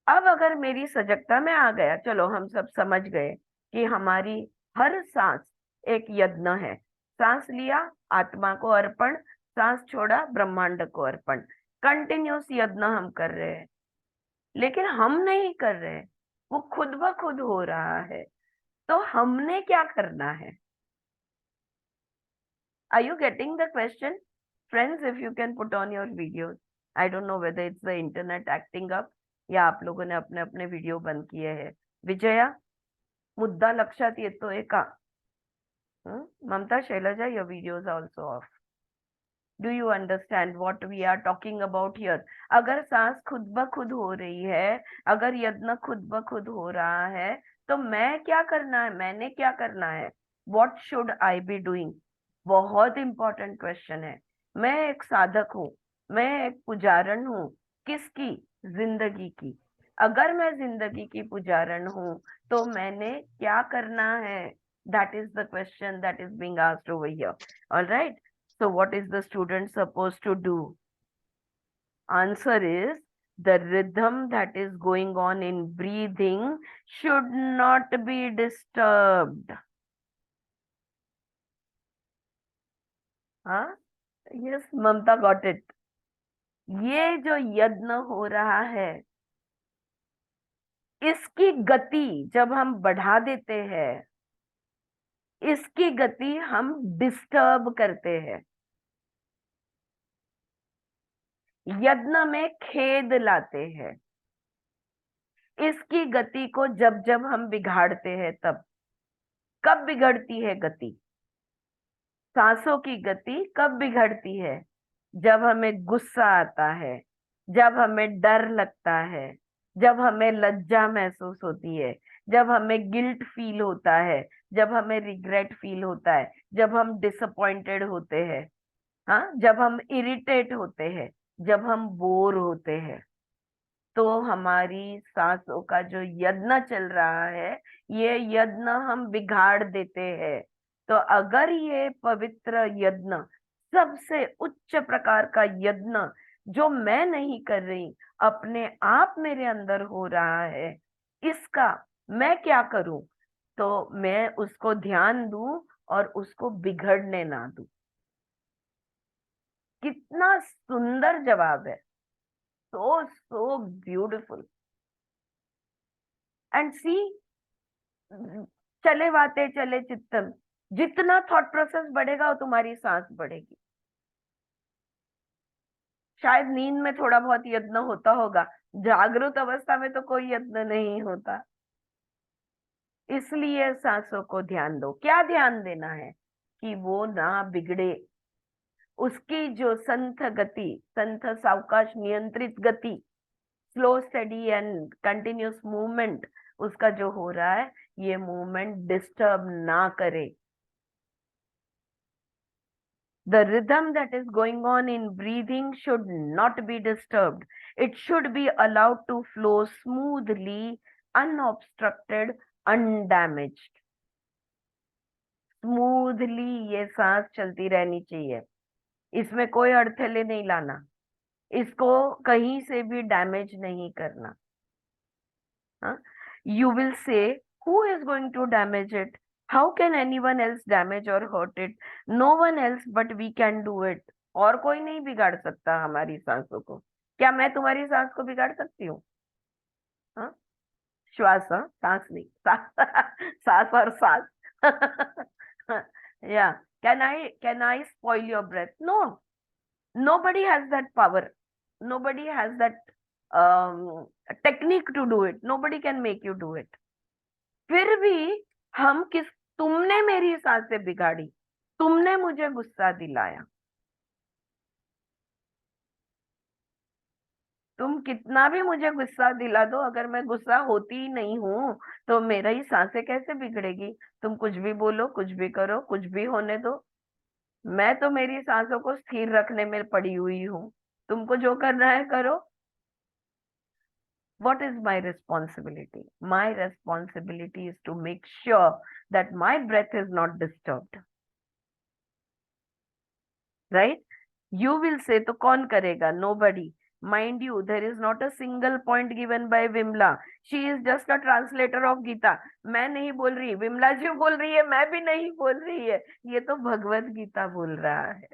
अब अगर मेरी सजगता में आ गया, चलो हम सब समझ गए कि हमारी हर सांस एक यज्ञ है. सांस लिया, आत्मा को अर्पण, सांस छोड़ा, ब्रह्मांड को अर्पण. कंटिन्यूस यज्ञ हम कर रहे हैं, लेकिन हम नहीं कर रहे, वो खुद ब खुद हो रहा है. तो हमने क्या करना है? Are you getting the question? Friends, if you can put on your videos. I don't know whether it's the internet acting up या आप लोगों ने अपने अपने वीडियो बंद किए हैं. विजया, मुद्दा लक्षात येतोय का? ममता, Selja, your videos are also off. Do you understand what we are talking about here? अगर सांस खुद ब खुद हो रही है, अगर यज्ञ खुद ब खुद हो रहा है, तो मैं क्या करना है, मैंने क्या करना है? What should I be doing? बहुत इंपॉर्टेंट क्वेश्चन है. मैं एक साधक हूँ, मैं एक पुजारन हूँ. किसकी? जिंदगी की. अगर मैं जिंदगी की पुजारन हूँ तो मैंने क्या करना है? That is the question that is being asked over here. Alright. So what is the student supposed to do? Answer is, the rhythm that is going on in breathing should not be disturbed. हाँ, yes, Mamta got it. ये जो यज्ञ हो रहा है, इसकी गति जब हम बढ़ा देते हैं, इसकी गति हम डिस्टर्ब करते हैं. यज्ञ में खेद लाते हैं. इसकी गति को जब जब हम बिगाड़ते हैं, तब कब बिगड़ती है गति? सांसों की गति कब बिगड़ती है? जब हमें गुस्सा आता है, जब हमें डर लगता है, जब हमें लज्जा महसूस होती है, जब हमें गिल्ट फील होता है, जब हमें रिग्रेट फील होता है, जब हम डिसअपॉइंटेड होते हैं, हाँ, जब हम इरिटेट होते हैं, जब हम बोर होते हैं, तो हमारी सांसों का जो यज्ञ चल रहा है, ये यज्ञ हम बिगाड़ देते हैं. तो अगर ये पवित्र यज्ञ, सबसे उच्च प्रकार का यज्ञ जो मैं नहीं कर रही, अपने आप मेरे अंदर हो रहा है, इसका मैं क्या करूं? तो मैं उसको ध्यान दूं और उसको बिगड़ने ना दूं. कितना सुंदर जवाब है. so beautiful. And see, चले वाते चले चित्तम, जितना थॉट प्रोसेस बढ़ेगा वो तुम्हारी सांस बढ़ेगी. शायद नींद में थोड़ा बहुत यत्न होता होगा, जागृत अवस्था में तो कोई यत्न नहीं होता। इसलिए सांसों को ध्यान दो। क्या ध्यान देना है? कि वो ना बिगड़े, उसकी जो संथ गति, संथ सावकाश नियंत्रित गति, slow study and continuous movement उसका जो हो रहा है, ये मूवमेंट डिस्टर्ब ना करे। The rhythm that is going on in breathing should not be disturbed. It should be allowed to flow smoothly, unobstructed, undamaged. Smoothly ये सांस चलती रहनी चाहिए, इसमें कोई अड़थले नहीं लाना, इसको कहीं से भी डैमेज नहीं करना। You will say, who is going to damage it? How can anyone else damage or hurt it? No one else but we can do it. और कोई नहीं बिगाड़ सकता हमारी सांसों को। क्या मैं तुम्हारी सांस को बिगाड़ सकती हूँ? हाँ, श्वास, हाँ, सांस नहीं, सांस और सांस। या can I spoil your breath? No, nobody has that power, nobody has that technique to do it, nobody can make you do it. फिर भी हम किस, तुमने मेरी सांसें बिगाड़ी, तुमने मुझे गुस्सा दिलाया, तुम कितना भी मुझे गुस्सा दिला दो, अगर मैं गुस्सा होती ही नहीं हूं तो मेरा ही सांसें कैसे बिगड़ेगी? तुम कुछ भी बोलो, कुछ भी करो, कुछ भी होने दो, मैं तो मेरी सांसों को स्थिर रखने में पड़ी हुई हूँ। तुमको जो करना है करो। What is my responsibility? My responsibility is to make sure that my breath is not disturbed. Right? You will say, तो कौन करेगा? Nobody. Mind you, there is not a single point given by Vimla. She is just a translator of Gita. मैं नहीं बोल रही, विमला जी बोल रही है, मैं भी नहीं बोल रही है। ये तो भगवत गीता बोल रहा है,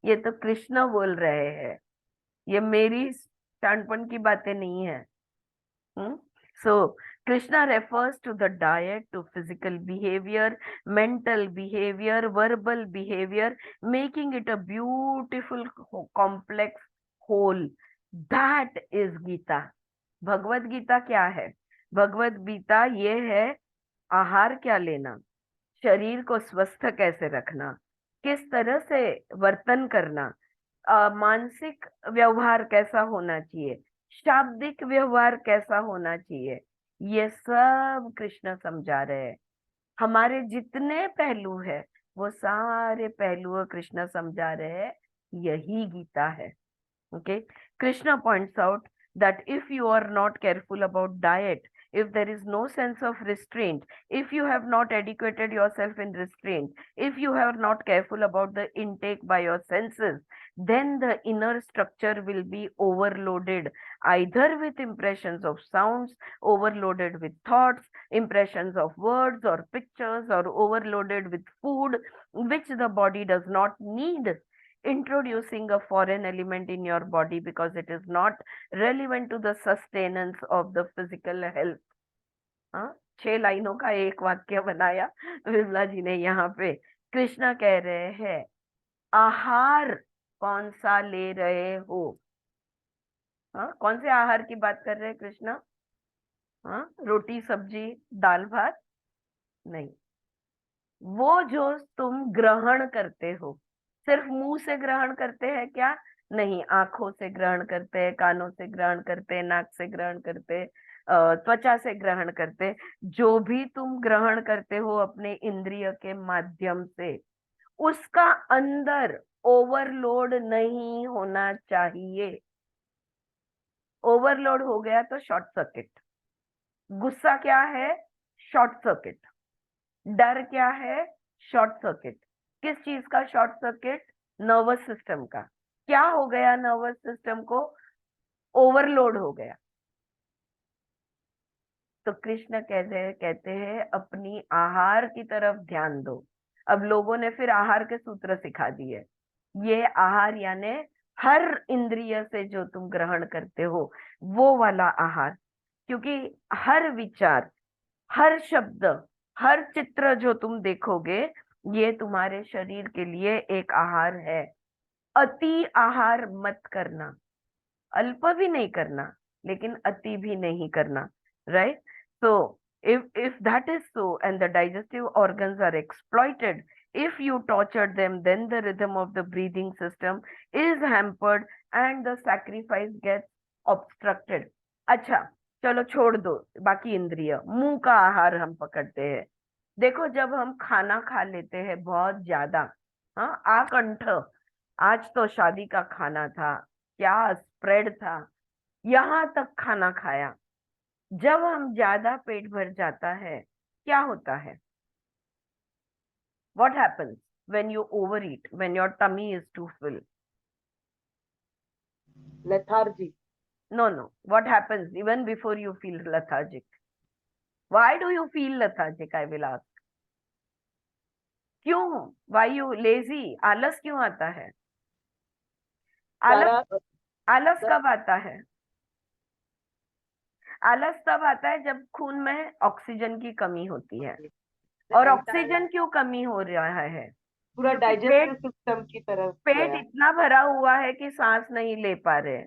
ये तो कृष्ण बोल रहे हैं, ये मेरी शानपन की बातें नहीं है। So Krishna refers to the diet, to physical behavior, mental behavior, verbal behavior, making it a beautiful, complex whole. That is Gita. Bhagavad Gita क्या है? भगवत गीता ये है, आहार क्या लेना, शरीर को स्वस्थ कैसे रखना, किस तरह से वर्तन करना, मानसिक व्यवहार कैसा होना चाहिए, शाब्दिक व्यवहार कैसा होना चाहिए, ये सब कृष्ण समझा रहे हैं। हमारे जितने पहलू है वो सारे पहलू कृष्ण समझा रहे हैं, यही गीता है। Okay, Krishna points out that if you are not careful about diet, if there is no sense of restraint, if you have not educated yourself in restraint, if you are not careful about the intake by your senses, then the inner structure will be overloaded, either with impressions of sounds, overloaded with thoughts, impressions of words or pictures, or overloaded with food, which the body does not need, introducing a foreign element in your body because it is not relevant to the sustenance of the physical health. हाँ, 6 लाइनों का एक वाक्य बनाया विमला जी ने यहाँ पे। कृष्ण कह रहे हैं, आहार कौन सा ले रहे हो? हाँ, कौन से आहार की बात कर रहे हैं कृष्ण? हाँ, रोटी सब्जी दाल भात नहीं, वो जो तुम ग्रहण करते हो। सिर्फ मुंह से ग्रहण करते हैं क्या? नहीं, आंखों से ग्रहण करते हैं, कानों से ग्रहण करते हैं, नाक से ग्रहण करते हैं, त्वचा से ग्रहण करते हैं। जो भी तुम ग्रहण करते हो अपने इंद्रिय के माध्यम से, उसका अंदर ओवरलोड नहीं होना चाहिए। ओवरलोड हो गया तो शॉर्ट सर्किट। गुस्सा क्या है? Short circuit. डर क्या है? Short circuit. किस चीज का शॉर्ट सर्किट? नर्वस सिस्टम का। क्या हो गया नर्वस सिस्टम को? ओवरलोड हो गया। तो कृष्ण कहते हैं अपनी आहार की तरफ ध्यान दो। अब लोगों ने फिर आहार के सूत्र सिखा दिए। ये आहार यानी हर इंद्रिय से जो तुम ग्रहण करते हो वो वाला आहार, क्योंकि हर विचार, हर शब्द, हर चित्र जो तुम देखोगे ये तुम्हारे शरीर के लिए एक आहार है। अति आहार मत करना। अल्प भी नहीं करना, लेकिन अति भी नहीं करना, right? So if that is so and the digestive organs are exploited, if you torture them, then the rhythm of the breathing system is hampered and the sacrifice gets obstructed. अच्छा, चलो छोड़ दो बाकी इंद्रिय, मुंह का आहार हम पकड़ते हैं। देखो, जब हम खाना खा लेते हैं बहुत ज्यादा, हाँ, आकंठ, आज तो शादी का खाना था, क्या स्प्रेड था, यहाँ तक खाना खाया। जब हम ज्यादा पेट भर जाता है, क्या होता है? What happens when you overeat, when your tummy is too full? lethargy. No. What happens even before you feel lethargic? Why do you feel lethargic? I will ask. क्यों? Why you lazy? आलस क्यों आता है? आलस सारा आलस कब आता है? आलस तब आता है जब खून में ऑक्सीजन की कमी होती है। और ऑक्सीजन क्यों कमी हो रहा है? पूरा डाइजेस्टिव सिस्टम की तरफ पेट गया। इतना भरा हुआ है कि सांस नहीं ले पा रहे।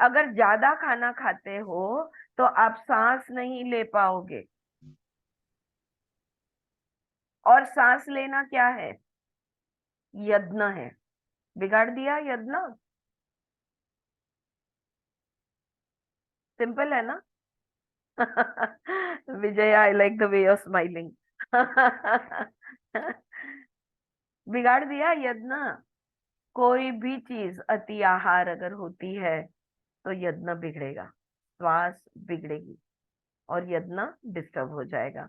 अगर ज्यादा खाना खाते हो तो आप सांस नहीं ले पाओगे। और सांस लेना क्या है? यज्ञ है। बिगाड़ दिया यज्ञ। सिंपल है ना? Vijay, I like the way of smiling. बिगाड़ दिया यज्ञ। कोई भी चीज अति आहार अगर होती है तो यज्ञ बिगड़ेगा, श्वास बिगड़ेगी और यज्ञ डिस्टर्ब हो जाएगा।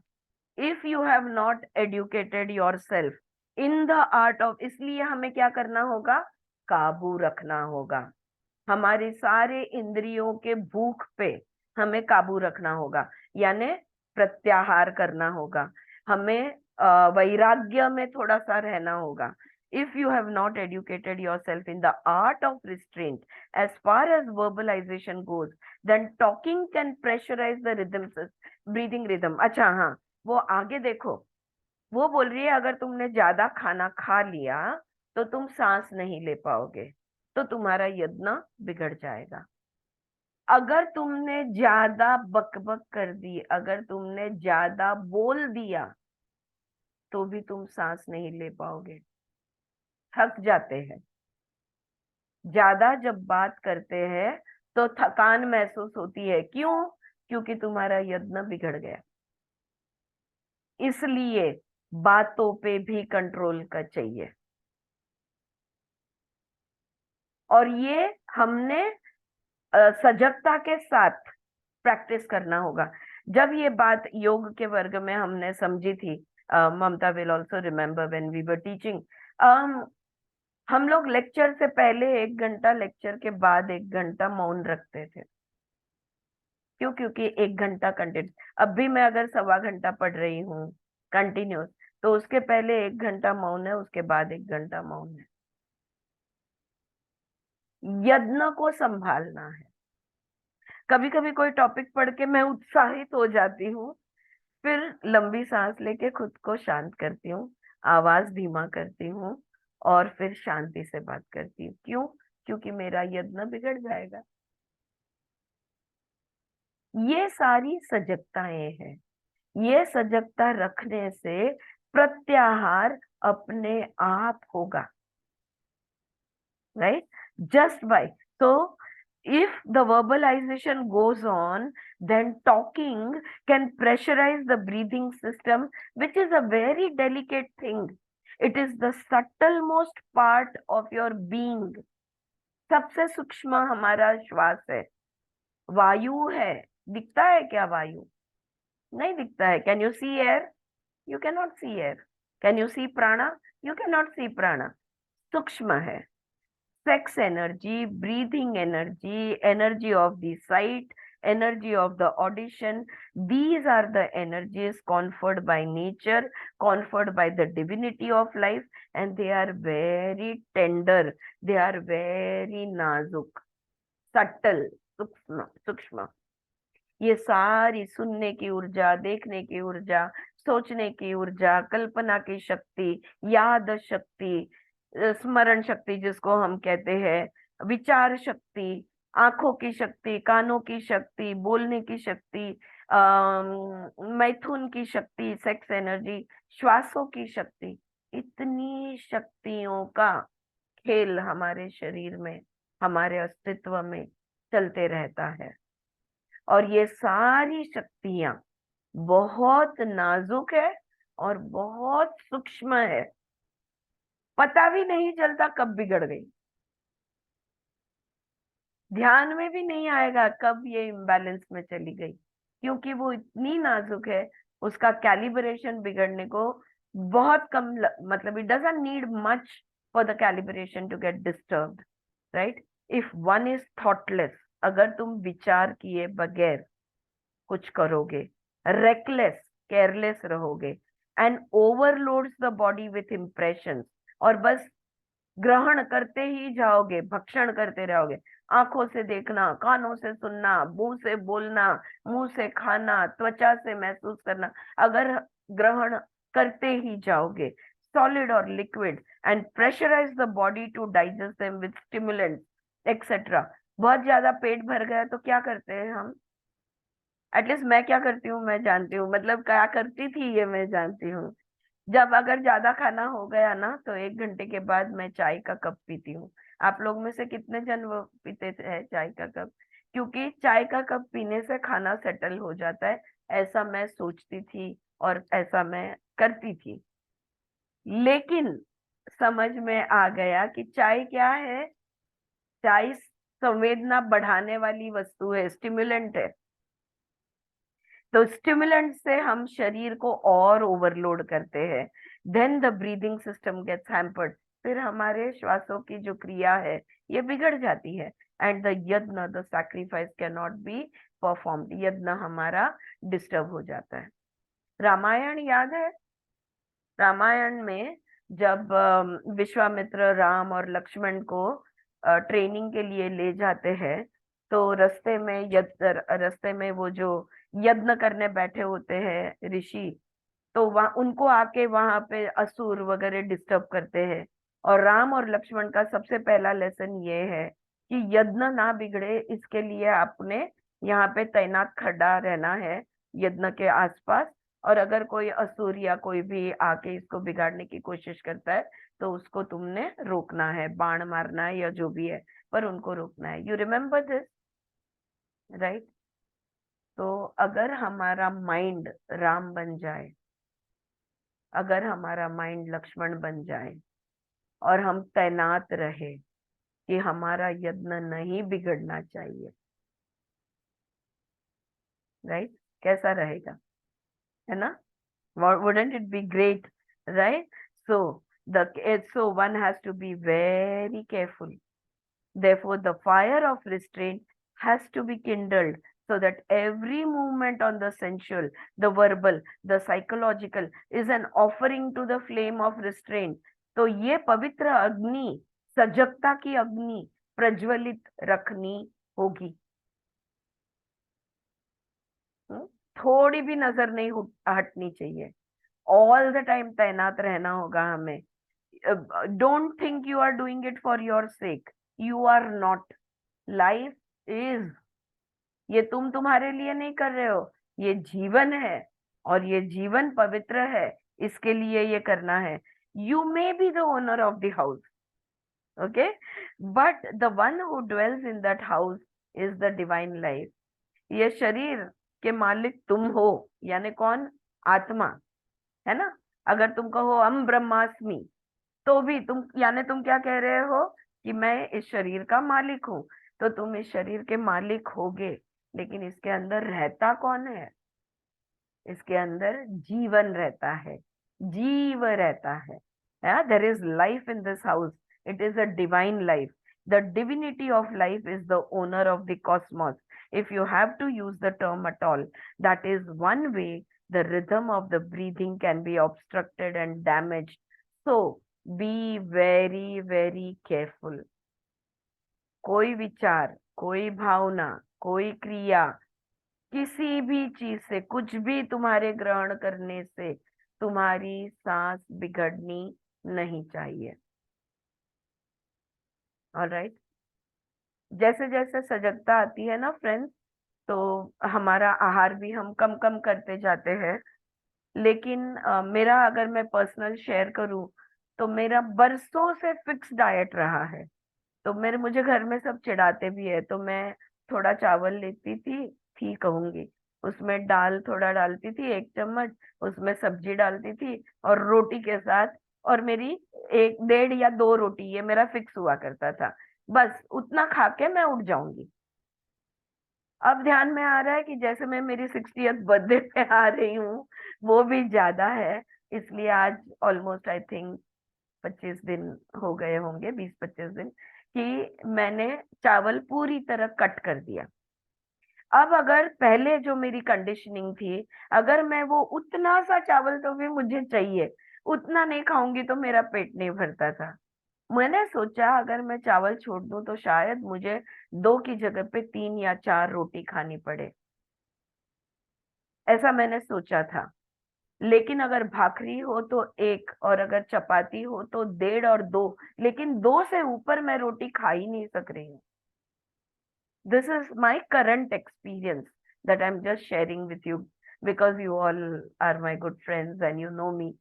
If you have not educated your self in the art of, इसलिए हमें क्या करना होगा? काबू रखना होगा। हमारे सारे इंद्रियों के भूख पे हमें काबू रखना होगा, यानी प्रत्याहार करना होगा। हमें वैराग्य में थोड़ा सा रहना होगा। If you have not educated yourself in the art of restraint as far as verbalization goes, then talking can pressurize the breathing rhythm. अच्छा, हाँ, वो आगे देखो, वो बोल रही है अगर तुमने ज्यादा खाना खा लिया तो तुम सांस नहीं ले पाओगे, तो तुम्हारा यज्ञ बिगड़ जाएगा। अगर तुमने ज्यादा बकबक कर दी, अगर तुमने ज्यादा बोल दिया, तो भी तुम सांस नहीं ले पाओगे। थक जाते हैं। ज्यादा जब बात करते हैं तो थकान महसूस होती है। क्यों? क्योंकि तुम्हारा यज्ञ बिगड़ गया। इसलिए बातों पे भी कंट्रोल का चाहिए। और ये हमने सजगता के साथ प्रैक्टिस करना होगा। जब ये बात योग के वर्ग में हमने समझी थी, Mamata will also remember when we were teaching, हम लोग लेक्चर से पहले 1 घंटा, लेक्चर के बाद 1 घंटा मौन रखते थे। क्यों? क्योंकि 1 घंटा कंटिन्यू, अब भी मैं अगर 1.25 घंटा पढ़ रही हूँ कंटिन्यूस, तो उसके पहले 1 घंटा मौन है, उसके बाद 1 घंटा मौन है। यज्ञ को संभालना है। कभी कभी कोई टॉपिक पढ़ के मैं उत्साहित हो जाती हूँ, फिर लंबी सांस लेके खुद को शांत करती हूँ, आवाज धीमा करती हूँ और फिर शांति से बात करती हूँ। क्यों? क्योंकि मेरा यज्ञ बिगड़ जाएगा। ये सारी सजगताएं हैं। ये सजगता रखने से प्रत्याहार अपने आप होगा, राइट? जस्ट बाय, तो if the verbalization goes on, then talking can pressurize the breathing system, which is a very delicate thing. It is the subtlemost part of your being. सबसे सूक्ष्म हमारा श्वास है, वायु है। दिखता है क्या वायु? नहीं दिखता है। Can you see air? You can not see air. Can you see prana? You can not सी प्राणा। सूक्ष्म है। Sex energy, breathing energy, energy of the sight, energy of the audition. These are the energies conferred by nature, conferred by the divinity of life, and they are very tender. They are very nazuk, subtle, सूक्ष्म। ये सारी सुनने की ऊर्जा, देखने की ऊर्जा, सोचने की ऊर्जा, कल्पना की शक्ति, याद शक्ति, स्मरण शक्ति जिसको हम कहते हैं, विचार शक्ति, आंखों की शक्ति, कानों की शक्ति, बोलने की शक्ति, मैथुन की शक्ति, सेक्स एनर्जी, श्वासों की शक्ति, इतनी शक्तियों का खेल हमारे शरीर में, हमारे अस्तित्व में चलते रहता है। और ये सारी शक्तियां बहुत नाजुक है और बहुत सूक्ष्म है, पता भी नहीं चलता कब बिगड़ गई, ध्यान में भी नहीं आएगा कब ये इम्बैलेंस में चली गई, क्योंकि वो इतनी नाजुक है, उसका कैलिब्रेशन बिगड़ने को बहुत कम मतलब it doesn't need much for the calibration to get disturbed, right? If one is thoughtless, अगर तुम विचार किए बगैर कुछ करोगे, रेकलेस, केयरलेस रहोगे, and overloads the body with impressions, और बस ग्रहण करते ही जाओगे, भक्षण करते रहोगे, आंखों से देखना, कानों से सुनना, मुंह से बोलना, मुंह से खाना, त्वचा से महसूस करना, अगर ग्रहण करते ही जाओगे सॉलिड और liquid, and pressurise the body to digest them with stimulants etcetera, बहुत ज्यादा पेट भर गया तो क्या करते हैं हम, एटलीस्ट मैं क्या करती हूँ मैं जानती हूँ, मतलब क्या करती थी ये मैं जानती हूँ, जब अगर ज्यादा खाना हो गया ना तो 1 घंटे के बाद मैं चाय का कप पीती हूँ। आप लोग में से कितने जन वो पीते थे चाय का कप? क्योंकि चाय का कप पीने से खाना सेटल हो जाता है, ऐसा मैं सोचती थी और ऐसा मैं करती थी। लेकिन समझ में आ गया कि चाय क्या है, चाय संवेदना बढ़ाने वाली वस्तु है, स्टिमुलेंट है। तो स्टिमुलेंट से हम शरीर को और ओवरलोड करते हैं, then the breathing system gets hampered, फिर हमारे श्वासों की जो क्रिया है ये बिगड़ जाती है, एंड द यज्ञ, the sacrifice can not be performed, यज्ञ हमारा डिस्टर्ब हो जाता है। रामायण याद है? रामायण में जब विश्वामित्र राम और लक्ष्मण को ट्रेनिंग के लिए ले जाते हैं, तो रास्ते में वो जो यज्ञ करने बैठे होते हैं ऋषि, तो वहां उनको आके वहां पे असुर वगैरह डिस्टर्ब करते हैं, और राम और लक्ष्मण का सबसे पहला लेसन ये है कि यज्ञ ना बिगड़े, इसके लिए आपने यहाँ पे तैनात खड़ा रहना है यज्ञ के आसपास, और अगर कोई असुर या कोई भी आके इसको बिगाड़ने की कोशिश करता है तो उसको तुमने रोकना है, बाण मारना है या जो भी है, पर उनको रोकना है। You remember this, right? तो अगर हमारा माइंड राम बन जाए, अगर हमारा माइंड लक्ष्मण बन जाए, और हम तैनात रहे कि हमारा यज्ञ नहीं बिगड़ना चाहिए, राइट? कैसा रहेगा, है ना? Wouldn't it be great, right? So so one has to be very careful. Therefore, the fire of restraint has to be kindled so that every movement on the sensual, the verbal, the psychological is an offering to the flame of restraint. तो ये पवित्र अग्नि, सजगता की अग्नि प्रज्वलित रखनी होगी। थोड़ी भी नजर नहीं हटनी चाहिए, ऑल द टाइम तैनात रहना होगा हमें। Don't think you are doing it for your sake, you are not, life is, ये तुम तुम्हारे लिए नहीं कर रहे हो, ये जीवन है, और ये जीवन पवित्र है, इसके लिए ये करना है। You may be the owner of the house, okay, but the one who dwells in that house is the divine life. ये शरीर के मालिक तुम हो, यानी कौन? आत्मा, है ना? अगर तुम कहो हम ब्रह्मास्मि, तो भी तुम यानी तुम क्या कह रहे हो कि मैं इस शरीर का मालिक हूं, तो तुम इस शरीर के मालिक होगे, लेकिन इसके अंदर रहता कौन है? इसके अंदर जीवन रहता है, जीव रहता है। There is life in this house, it is a divine life, the divinity of life is the owner of the cosmos, if you have to use the term at all. That is one way the rhythm of the breathing can be obstructed and damaged. So be very, very careful. कोई विचार, कोई भावना, कोई क्रिया, किसी भी चीज से, कुछ भी तुम्हारे ग्रहण करने से तुम्हारी सांस बिगड़नी नहीं चाहिए। ऑलराइट? जैसे जैसे सजगता आती है ना फ्रेंड्स, तो हमारा आहार भी हम कम कम करते जाते हैं। लेकिन मेरा अगर मैं पर्सनल शेयर करूं, तो मेरा बरसों से फिक्स डाइट रहा है। तो मेरे मुझे घर में सब चिढ़ाते भी है, तो मैं थोड़ा चावल लेती थी कहूंगी, उसमें दाल थोड़ा डालती थी 1 चम्मच, उसमें सब्जी डालती थी और रोटी के साथ, और मेरी 1 1.5 या 2 रोटी, ये मेरा फिक्स हुआ करता था। बस उतना खा के मैं उठ जाऊंगी। अब ध्यान में आ रहा है कि जैसे मैं मेरी 60th बर्थडे पे आ रही हूँ, वो भी ज्यादा है। इसलिए आज ऑलमोस्ट आई थिंक 25 दिन हो गए होंगे, 20 25 दिन, कि मैंने चावल पूरी तरह कट कर दिया। अब अगर पहले जो मेरी कंडीशनिंग थी, अगर मैं वो उतना सा चावल तो भी मुझे चाहिए, उतना नहीं खाऊंगी तो मेरा पेट नहीं भरता था। मैंने सोचा अगर मैं चावल छोड़ दूं तो शायद मुझे 2 की जगह पे 3 या 4 रोटी खानी पड़े, ऐसा मैंने सोचा था। लेकिन अगर भाखरी हो तो 1, और अगर चपाती हो तो 1.5 और 2, लेकिन 2 से ऊपर मैं रोटी खा ही नहीं सक रही हूँ। This is my current experience that I am just sharing with you, because you all are my good friends and you know me.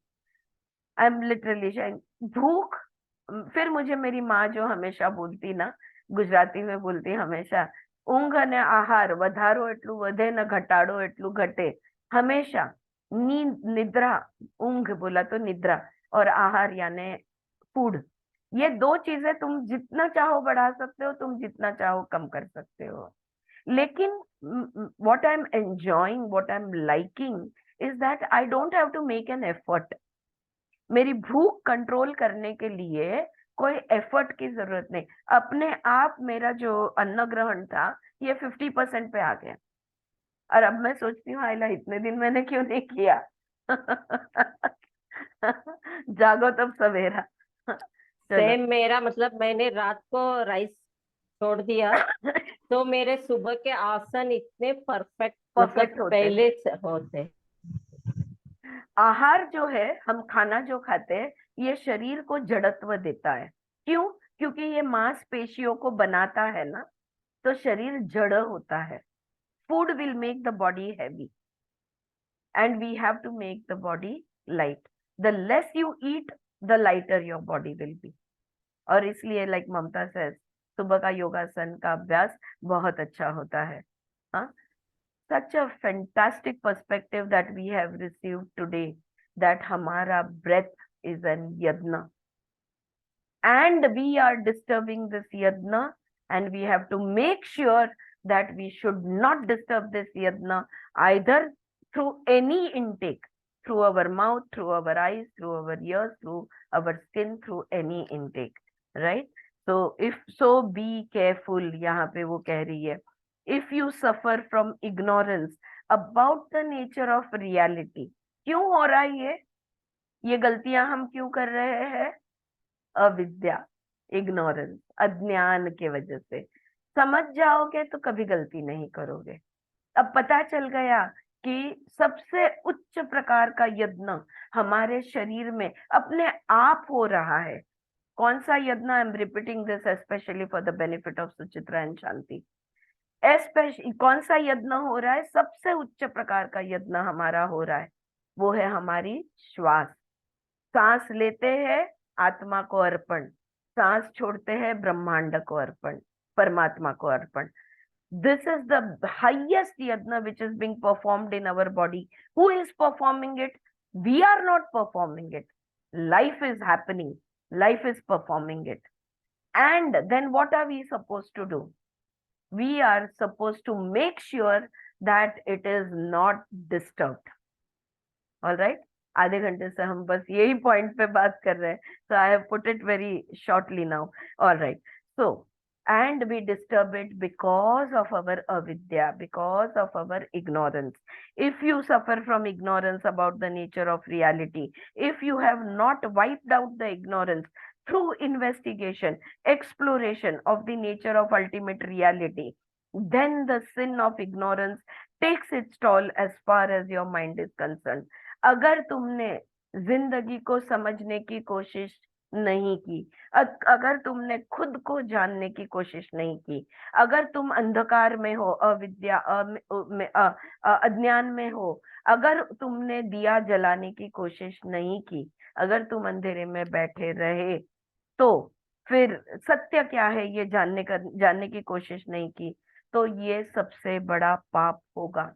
I am literally sharing. भूख, फिर मुझे मेरी माँ जो हमेशा बोलती ना, गुजराती में बोलती हमेशा, ઊંઘ અને આહાર વધારો એટલું વધે ને ઘટાડો એટલું घटे। हमेशा नींद निद्रा, ऊंघ बोला तो निद्रा, और आहार यानी फूड, ये 2 चीजें तुम जितना चाहो बढ़ा सकते हो, तुम जितना चाहो कम कर सकते हो। लेकिन what I am enjoying, what I am liking is that I don't have to make an effort. मेरी भूख कंट्रोल करने के लिए कोई एफर्ट की जरूरत नहीं, अपने आप मेरा जो अन्न ग्रहण था ये 50% पे आ गया। और अब मैं सोचती हूँ आइला इतने दिन मैंने क्यों नहीं किया। जागो तब सवेरा। चलो। सेम मेरा मतलब मैंने रात को राइस छोड़ दिया तो मेरे सुबह के आसन इतने परफेक्ट मतलब परफेक्ट होते हैं। पहले से होते। आहार जो है, हम खाना जो खाते हैं, ये शरीर को जड़त्व देता है। क्यों? क्योंकि ये मांसपेशियों को बनाता है ना, तो शरीर जड़ होता है। Food will make the body heavy and we have to make the body light. The less you eat, the lighter your body will be. और इसलिए लाइक ममता से सुबह का योगासन का अभ्यास बहुत अच्छा होता है। हाँ, such a fantastic perspective that we have received today, that हमारा breath is an yajna and we are disturbing this yajna, and we have to make sure that we should not disturb this yajna either through any intake, through our mouth, through our eyes, through our ears, through our skin, through any intake, right? So if so, be careful, यहाँ पे वो कह रही है, if you suffer from ignorance about the nature of reality। क्यों हो रहा है ये गलतियां हम क्यों कर रहे हैं? अविद्या, इग्नोरेंस, अज्ञान के वजह से। समझ जाओगे तो कभी गलती नहीं करोगे। अब पता चल गया कि सबसे उच्च प्रकार का यज्ञ हमारे शरीर में अपने आप हो रहा है। कौन सा यज्ञ? I am repeating this specially for the benefit of Suchitra and Shanti. कौन सा यज्ञ हो रहा है? सबसे उच्च प्रकार का यज्ञ हमारा हो रहा है, वो है हमारी श्वास। सांस लेते हैं आत्मा को अर्पण, सांस छोड़ते हैं ब्रह्मांड को अर्पण, परमात्मा को अर्पण। This is the highest yajna which is being performed in our body. Who is performing it? We are not performing it. Life is happening. Life is performing it. And then what are we supposed to do? We are supposed to make sure that it is not disturbed. All right? आधे घंटे से हम बस यही point पे बात कर रहे हैं, so I have put it very shortly now. All right. So, and we disturb it because of our avidya, because of our ignorance. If you suffer from ignorance about the nature of reality, if you have not wiped out the ignorance through investigation, exploration of the nature of ultimate reality, then the sin of ignorance takes its toll as far as your mind is concerned. अगर तुमने जिंदगी को समझने की कोशिश नहीं की, अगर तुमने खुद को जानने की कोशिश नहीं की, अगर तुम अंधकार में हो, अविद्या अज्ञान में हो, अगर तुमने दिया जलाने की कोशिश नहीं की, अगर तुम अंधेरे में बैठे रहे, तो फिर सत्य क्या है ये जानने की कोशिश नहीं की, तो ये सबसे बड़ा पाप होगा।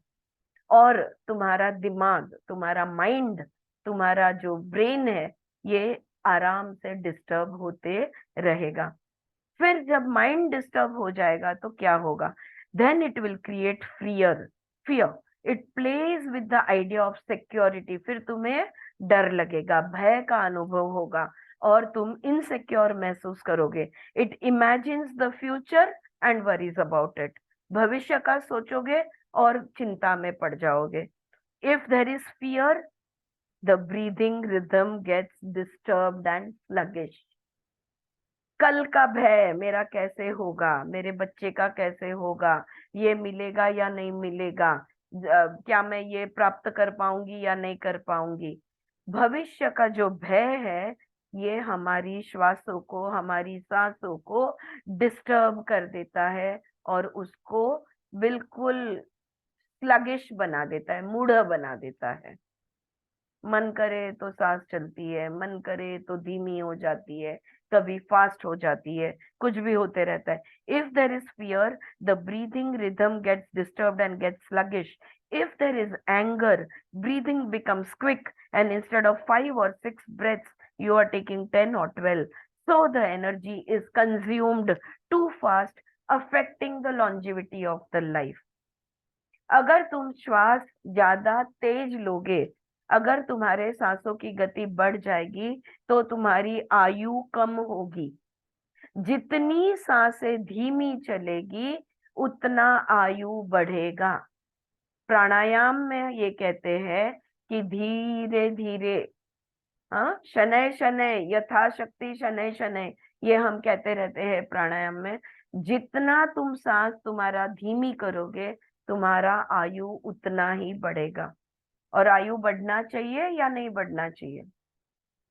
और तुम्हारा दिमाग, तुम्हारा माइंड, तुम्हारा जो ब्रेन है, ये आराम से डिस्टर्ब होते रहेगा। फिर जब माइंड डिस्टर्ब हो जाएगा तो क्या होगा? Then it will create fear. Fear it plays with the idea of security. फिर तुम्हें डर लगेगा, भय का अनुभव होगा और तुम इनसिक्योर महसूस करोगे। It imagines the future and worries about it. भविष्य का सोचोगे और चिंता में पड़ जाओगे। If there is fear, the breathing rhythm gets disturbed and sluggish। कल का भय, मेरा कैसे होगा, मेरे बच्चे का कैसे होगा, ये मिलेगा या नहीं मिलेगा, क्या मैं ये प्राप्त कर पाऊंगी या नहीं कर पाऊंगी। भविष्य का जो भय है, ये हमारी श्वासों को, हमारी सांसों को डिस्टर्ब कर देता है और उसको बिल्कुल स्लगिश बना देता है, मूढ़ बना देता है। मन करे तो सांस चलती है, मन करे तो धीमी हो जाती है, कभी फास्ट हो जाती है, कुछ भी होते रहता है। If there is fear, the breathing rhythm gets disturbed and gets sluggish। If there is anger, breathing becomes quick, and instead of 5 or 6 breaths you are taking 10 or 12, so the energy is consumed too fast, affecting the longevity of the life। अगर तुम श्वास ज्यादा तेज लोगे, अगर तुम्हारे सांसों की गति बढ़ जाएगी, तो तुम्हारी आयु कम होगी। जितनी सांसें धीमी चलेगी, उतना आयु बढ़ेगा। प्राणायाम में ये कहते हैं कि धीरे धीरे, हाँ, शनैः शनैः यथाशक्ति, शनैः शनैः, ये हम कहते रहते हैं प्राणायाम में। जितना तुम सांस तुम्हारा धीमी करोगे, तुम्हारा आयु उतना ही बढ़ेगा। और आयु बढ़ना चाहिए या नहीं बढ़ना चाहिए?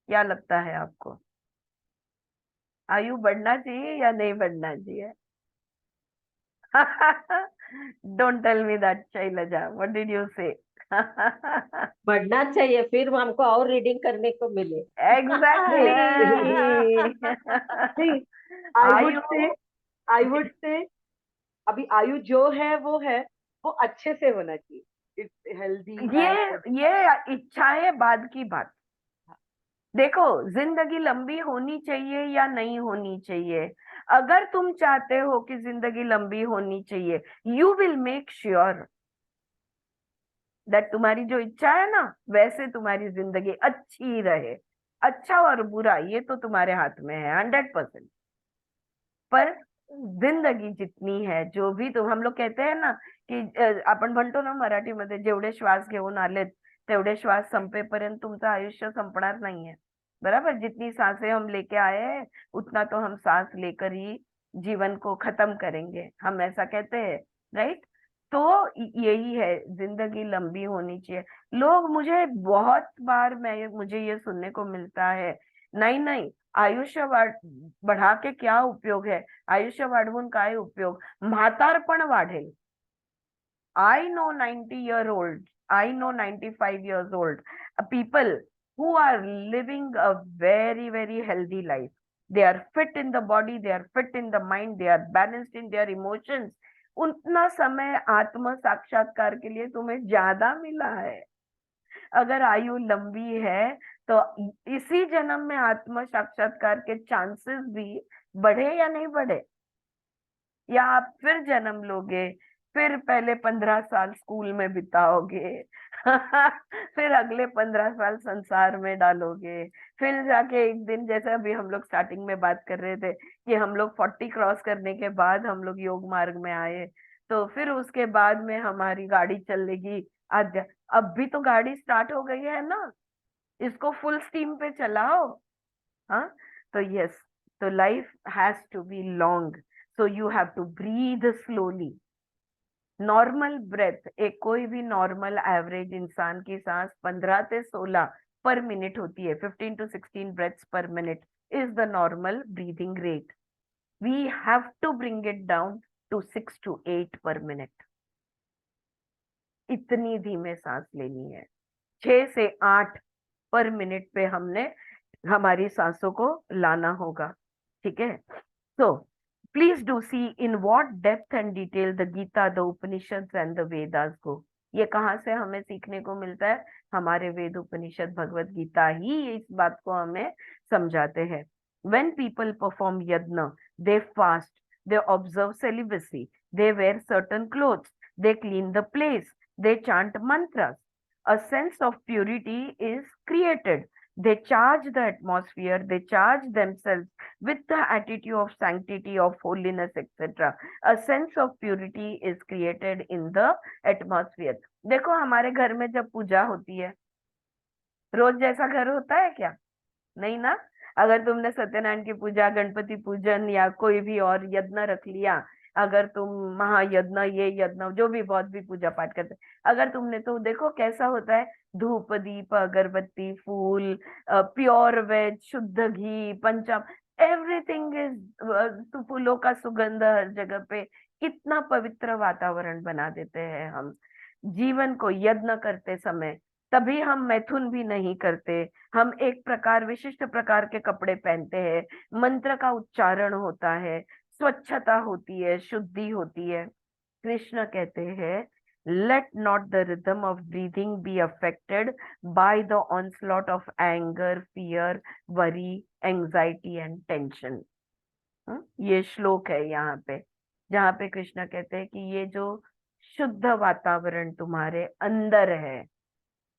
क्या लगता है आपको? आयु बढ़ना चाहिए या नहीं बढ़ना चाहिए? Don't tell me that, Shailaja, what did you say? बढ़ना चाहिए, फिर हमको और रीडिंग करने को मिले। Exactly. See, I would say अभी आयु जो है वो अच्छे से होना चाहिए। It's healthy. ये इच्छा है बाद की बात। देखो, जिंदगी लंबी होनी चाहिए या नहीं होनी चाहिए, अगर तुम चाहते हो कि जिंदगी लंबी होनी चाहिए, you will make sure that तुम्हारी जो इच्छा है ना, वैसे तुम्हारी जिंदगी अच्छी रहे। अच्छा और बुरा ये तो तुम्हारे हाथ में है 100%। पर जिंदगी जितनी है, जो भी तुम, हम लोग कहते हैं ना की आपण म्हणतो ना मराठीमध्ये, जेवढे श्वास घेऊन आलेत तेवढे श्वास संपेपर्यंत तुमचं आयुष्य संपणार नाहीये। बराबर, जितनी सांसें हम लेके आए हैं, उतना तो हम सांस लेकर ही जीवन को खत्म करेंगे, हम ऐसा कहते हैं, राइट? तो यही है, जिंदगी लंबी होनी चाहिए। लोग, मुझे बहुत बार मुझे ये सुनने को मिलता है, नहीं नहीं, आयुष्य बढ़ा के क्या उपयोग है, आयुष्य वाढवून काय उपयोग, म्हातारपण वाढेल। I know 90-year-old, I know 95 years old people who are living a very, very healthy life. They are fit in the body, they are fit in the mind, they are balanced in their emotions. उतना समय आत्म साक्षात्कार के लिए तुम्हें ज्यादा मिला है। अगर आयु लंबी है तो इसी जन्म में आत्म साक्षात्कार के चांसेस भी बढ़े या नहीं बढ़े? या आप फिर जन्म लोगे, फिर पहले 15 साल स्कूल में बिताओगे, फिर अगले 15 साल संसार में डालोगे, फिर जाके एक दिन, जैसे अभी हम लोग स्टार्टिंग में बात कर रहे थे कि हम लोग 40 क्रॉस करने के बाद हम लोग योग मार्ग में आए, तो फिर उसके बाद में हमारी गाड़ी चलेगी आध्या। अब भी तो गाड़ी स्टार्ट हो गई है ना, इसको फुल स्टीम पे चलाओ। हाँ, तो यस, तो life has to be long, so you have to breathe slowly। Normal breath, एक कोई भी नॉर्मल एवरेज इंसान की सांस 15 से 16 पर मिनट होती है, 15 to 16 ब्रेथ्स पर minute. is the normal breathing rate. We have to bring it down to 6 to 8 per minute. इतनी धीमे सांस लेनी है, 6 से 8 पर मिनट पे हमने हमारी सांसों को लाना होगा, ठीक है। So please do see in what depth and detail the Gita, the Upanishads and the Vedas go. ये कहाँ से हमें सीखने को मिलता है? हमारे वेद उपनिषद भगवत गीता ही इस बात को हमें समझाते हैं। When people perform yajna, they fast, they observe celibacy, they wear certain clothes, they clean the place, they chant mantras. A sense of purity is created. They charge the atmosphere, they charge themselves with the attitude of sanctity, of holiness, etc. A sense of purity is created in the atmosphere. देखो हमारे घर में जब पूजा होती है, रोज जैसा घर होता है क्या? नहीं ना। अगर तुमने सत्यनारायण की पूजा, गणपति पूजन या कोई भी और यज्ञ रख लिया, अगर तुम महायज्ञ, ये यज्ञ जो भी बहुत भी पूजा पाठ करते, अगर तुमने, तो देखो कैसा होता है, धूप दीप अगरबत्ती फूल, प्योर वेज, शुद्ध घी, पंचाम, एवरीथिंग इज, फूलों का सुगंध हर जगह पे, कितना पवित्र वातावरण बना देते हैं हम जीवन को यज्ञ करते समय। तभी हम मैथुन भी नहीं करते, हम एक प्रकार विशिष्ट प्रकार के कपड़े पहनते हैं, मंत्र का उच्चारण होता है, स्वच्छता होती है, शुद्धि होती है। कृष्ण कहते हैं, let not the rhythm of breathing be affected by the onslaught of anger, fear, worry, anxiety and tension. ये श्लोक है यहाँ पे, जहाँ पे कृष्ण कहते हैं कि ये जो शुद्ध वातावरण तुम्हारे अंदर है,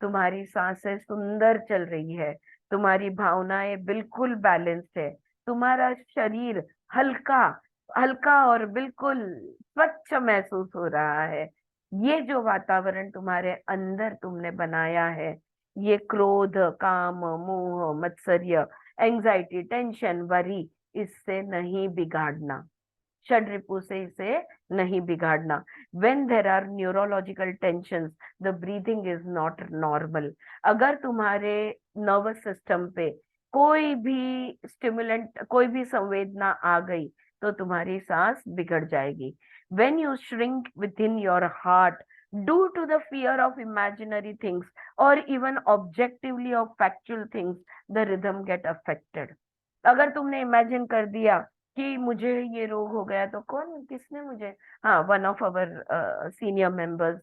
तुम्हारी सांसें सुंदर चल रही है, तुम्हारी भावनाएं बिल्कुल बैलेंस्ड है, तुम्हारा शरीर हल्का हल्का और बिल्कुल स्वच्छ महसूस हो रहा है, ये जो वातावरण तुम्हारे अंदर तुमने बनाया है, ये क्रोध, काम, मोह, मत्सर्य, एंजाइटी, टेंशन, वरी, इससे नहीं बिगाड़ना, षड्रिपु से इसे नहीं बिगाड़ना। When there are neurological tensions, the breathing is not normal. अगर तुम्हारे नर्वस सिस्टम पे कोई भी स्टिमुलेंट, कोई भी संवेदना आ गई, तो तुम्हारी सांस बिगड़ जाएगी। When you shrink within your heart due to the fear of imaginary things or even objectively of factual things, the rhythm get affected. अगर तुमने इमेजिन कर दिया कि मुझे ये रोग हो गया, तो किसने मुझे, हाँ, one of our senior members,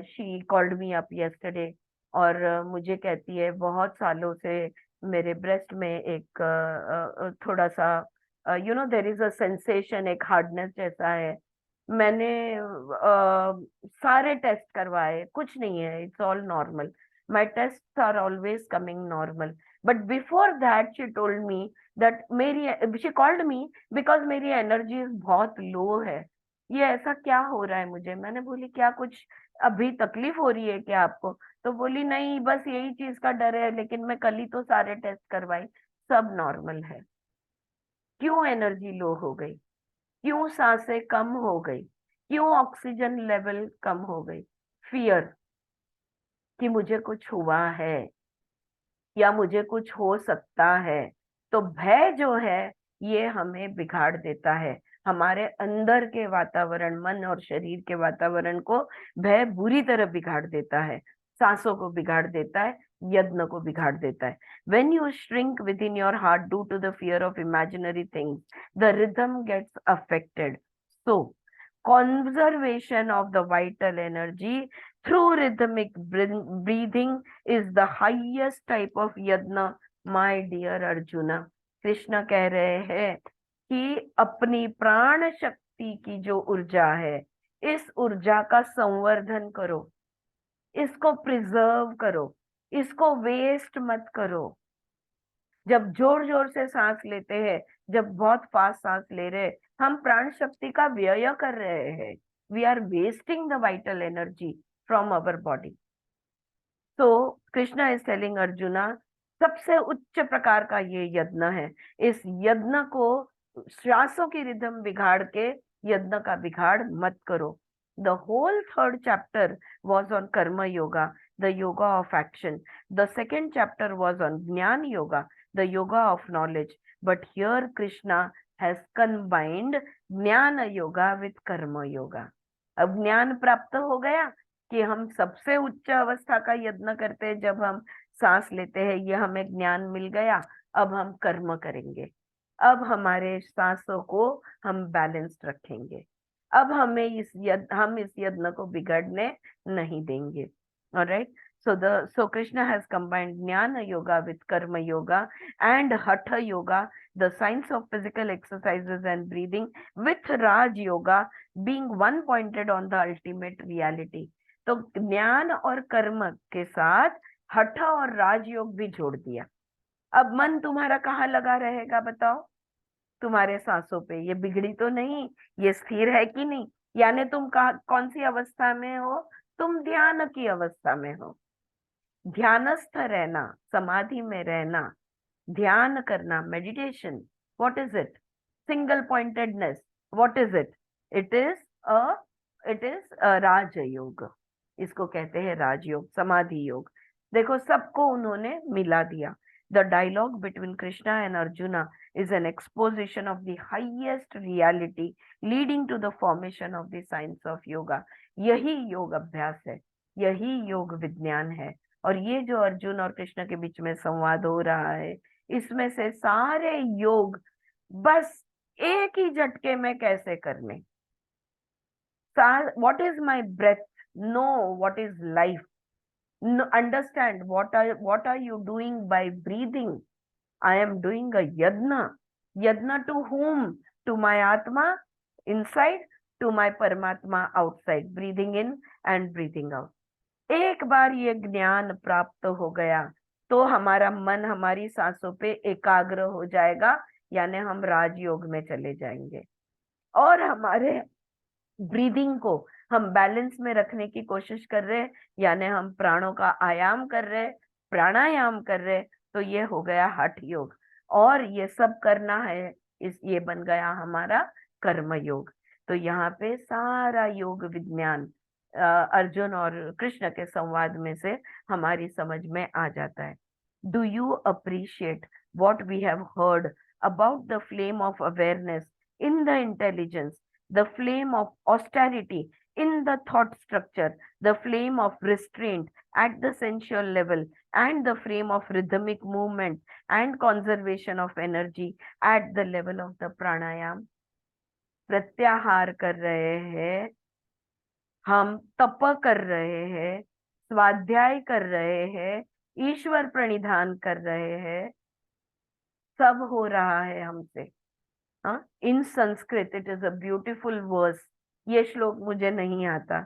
she called me up yesterday और मुझे कहती है बहुत सालों से मेरे ब्रेस्ट में एक थोड़ा सा देयर इज अ सेंसेशन, एक हार्डनेस जैसा है। मैंने सारे टेस्ट करवाए, कुछ नहीं है, it's all normal, my test are always coming normal. But before that she told me that she called me because मेरी एनर्जी बहुत लो है, ये ऐसा क्या हो रहा है मुझे? मैंने बोली क्या कुछ अभी तकलीफ हो रही है क्या आपको? तो बोली नहीं, बस यही चीज का डर है, लेकिन मैं कल ही तो सारे टेस्ट करवाई, सब नॉर्मल है। क्यों एनर्जी लो हो गई? क्यों सांसें कम हो गई? क्यों ऑक्सीजन लेवल कम हो गई? फियर कि मुझे कुछ हुआ है या मुझे कुछ हो सकता है। तो भय जो है ये हमें बिगाड़ देता है, हमारे अंदर के वातावरण, मन और शरीर के वातावरण को भय बुरी तरह बिगाड़ देता है, सांसों को बिगाड़ देता है, यज्ञ को बिगाड़ देता है। When you shrink within your heart due to the fear of imaginary things, the rhythm gets affected. So, conservation of the vital energy through rhythmic breathing is the highest type of yajna, my dear Arjuna. Krishna कह रहे हैं कि अपनी प्राण शक्ति की जो ऊर्जा है, इस ऊर्जा का संवर्धन करो, इसको प्रिजर्व करो, इसको वेस्ट मत करो। जब जोर जोर से सांस लेते हैं, जब बहुत फास्ट सांस ले रहे हैं, हम प्राण शक्ति का व्यय कर रहे हैं, we are wasting the vital energy from our body. तो कृष्णा इज टेलिंग अर्जुना, सबसे उच्च प्रकार का ये यज्ञ है, इस यज्ञ को श्वासों की रिदम बिगाड़ के यज्ञ का बिगाड़ मत करो। The whole third chapter was on karma yoga, the yoga of action. The second chapter was on jnana yoga, the yoga of knowledge. But here Krishna has combined ज्ञान योगा with कर्म योगा. अब ज्ञान प्राप्त हो गया कि हम सबसे उच्च अवस्था का यत्न करते हैं जब हम सांस लेते हैं, ये हमें ज्ञान मिल गया. अब हम कर्म करेंगे, अब हमारे सांसों को हम बैलेंस्ड रखेंगे, अब हम इस यज्ञ को बिगड़ने नहीं देंगे. Alright, so Krishna has combined jnana yoga with karma yoga and hatha yoga, the science of physical exercises and breathing, with Raj yoga being one pointed on the ultimate reality. तो ज्ञान और कर्म के साथ हठ और राजयोग भी जोड़ दिया. अब मन तुम्हारा कहाँ लगा रहेगा बताओ? तुम्हारे सांसों पे. ये बिगड़ी तो नहीं, ये स्थिर है कि नहीं? यानी तुम कौन सी अवस्था में हो? तुम ध्यान की अवस्था में हो. ध्यानस्थ रहना, समाधि में रहना, ध्यान करना, meditation. What is it? Single pointedness. What is it? It is Rajyoga. इसको कहते हैं राजयोग, समाधि योग. देखो सबको उन्होंने मिला दिया. The dialogue between Krishna and Arjuna is an exposition of the highest reality leading to the formation of the science of yoga. यही योग अभ्यास है, यही योग विज्ञान है. और ये जो अर्जुन और कृष्ण के बीच में संवाद हो रहा है, इसमें से सारे योग बस एक ही झटके में कैसे करने. What is my breath? Know what is life. Understand what are you doing by breathing. I am doing a yajna to whom? To my atma inside, to my paramatma outside. Breathing in and breathing out. एक बार ये ज्ञान प्राप्त हो गया तो हमारा मन हमारी सांसों पे एकाग्र हो जाएगा, यानी हम राजयोग में चले जाएंगे. और हमारे ब्रीदिंग को हम बैलेंस में रखने की कोशिश कर रहे हैं, यानी हम प्राणों का आयाम कर रहे, प्राणायाम कर रहे. तो ये हो गया हठ योग. और ये सब करना है, ये बन गया हमारा कर्म योग. तो यहाँ पे सारा योग विज्ञान अर्जुन और कृष्ण के संवाद में से हमारी समझ में आ जाता है. Do you appreciate what we have heard about the flame of awareness in the intelligence, the flame of austerity in the thought structure, the flame of restraint at the sensual level, and the flame of rhythmic movement and conservation of energy at the level of the pranayam. प्रत्याहार कर रहे हैं हम, तप कर रहे हैं, स्वाध्याय कर रहे हैं, ईश्वर प्रणिधान कर रहे हैं. सब हो रहा है हमसे. In Sanskrit. It is a beautiful verse. ये श्लोक मुझे नहीं आता.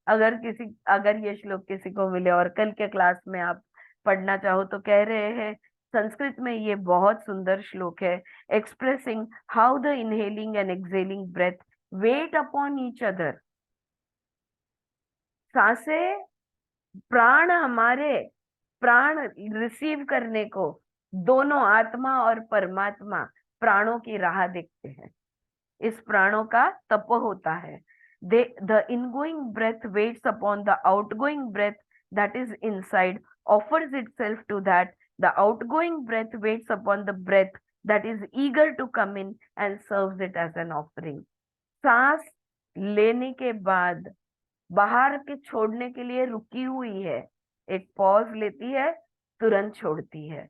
अगर ये श्लोक किसी को मिले और कल के क्लास में आप पढ़ना चाहो तो कह रहे हैं संस्कृत में ये बहुत सुंदर श्लोक है. Expressing how the inhaling and exhaling breath wait upon each other. सांसें, प्राण, हमारे प्राण रिसीव करने को दोनों आत्मा और परमात्मा प्राणों की राह देखते हैं. इस प्राणों का तप होता है. The ingoing breath waits upon the outgoing breath that is inside, offers itself to that. The outgoing breath waits upon the breath that is eager to come in and serves it as an offering. सांस लेने के बाद बाहर के छोड़ने के लिए रुकी हुई है, एक पॉज लेती है, तुरंत छोड़ती है.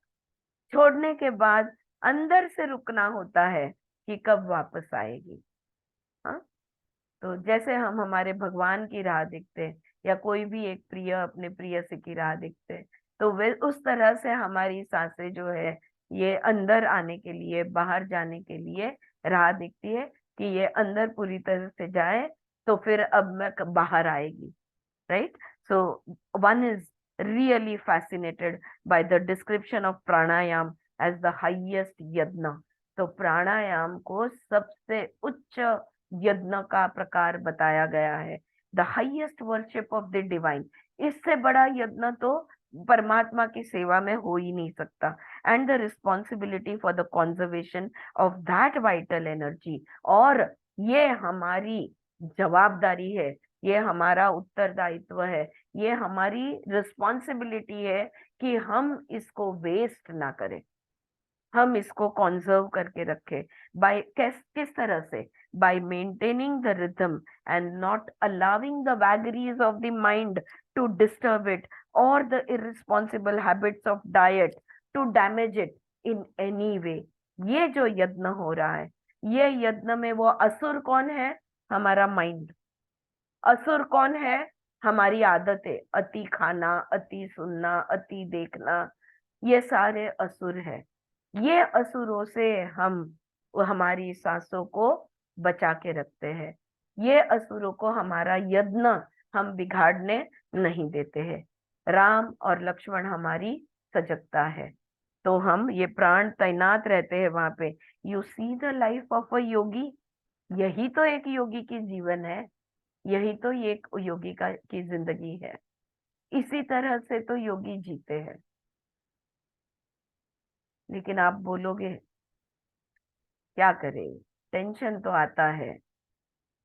छोड़ने के बाद अंदर से रुकना होता है कि कब वापस आएगी. हाँ, तो जैसे हम हमारे भगवान की राह देखते हैं या कोई भी एक प्रिय अपने प्रिय से की राह देखते हैं, तो वे उस तरह से हमारी सांसें जो है ये अंदर आने के लिए, बाहर जाने के लिए राह देखती है कि ये अंदर पूरी तरह से जाए तो फिर अब मैं बाहर आएगी. Right. So one is really fascinated by the description of pranayama as the highest यज्ञ. तो प्राणायाम को सबसे उच्च यज्ञ का प्रकार बताया गया है. The highest worship of the divine. इससे बड़ा यज्ञ तो परमात्मा की सेवा में हो ही नहीं सकता. And the responsibility for the conservation of that vital energy. और ये हमारी जवाबदारी है, ये हमारा उत्तरदायित्व है, ये हमारी रिस्पॉन्सिबिलिटी है कि हम इसको वेस्ट ना करें. हम इसको कॉन्जर्व करके रखें। बाय किस तरह से? By maintaining the rhythm and not allowing the vagaries of the mind to disturb it, और the irresponsible habits of diet to damage it in any way. ये जो यत्न हो रहा है, ये यत्न में वो असुर कौन है? हमारा माइंड। असुर कौन है? हमारी आदतें, अति खाना, अति सुनना, अति देखना, ये सारे असुर है। ये असुरों से हम हमारी सांसों को बचा के रखते हैं। ये असुरों को हमारा यज्ञ हम बिगाड़ने नहीं देते हैं। राम और लक्ष्मण हमारी सजगता है, तो हम ये प्राण तैनात रहते हैं वहां पे। You see the life of a yogi, यही तो एक योगी की जीवन है, यही तो एक योगी का की जिंदगी है। इसी तरह से तो योगी जीते हैं। लेकिन आप बोलोगे क्या करें, टेंशन तो आता है,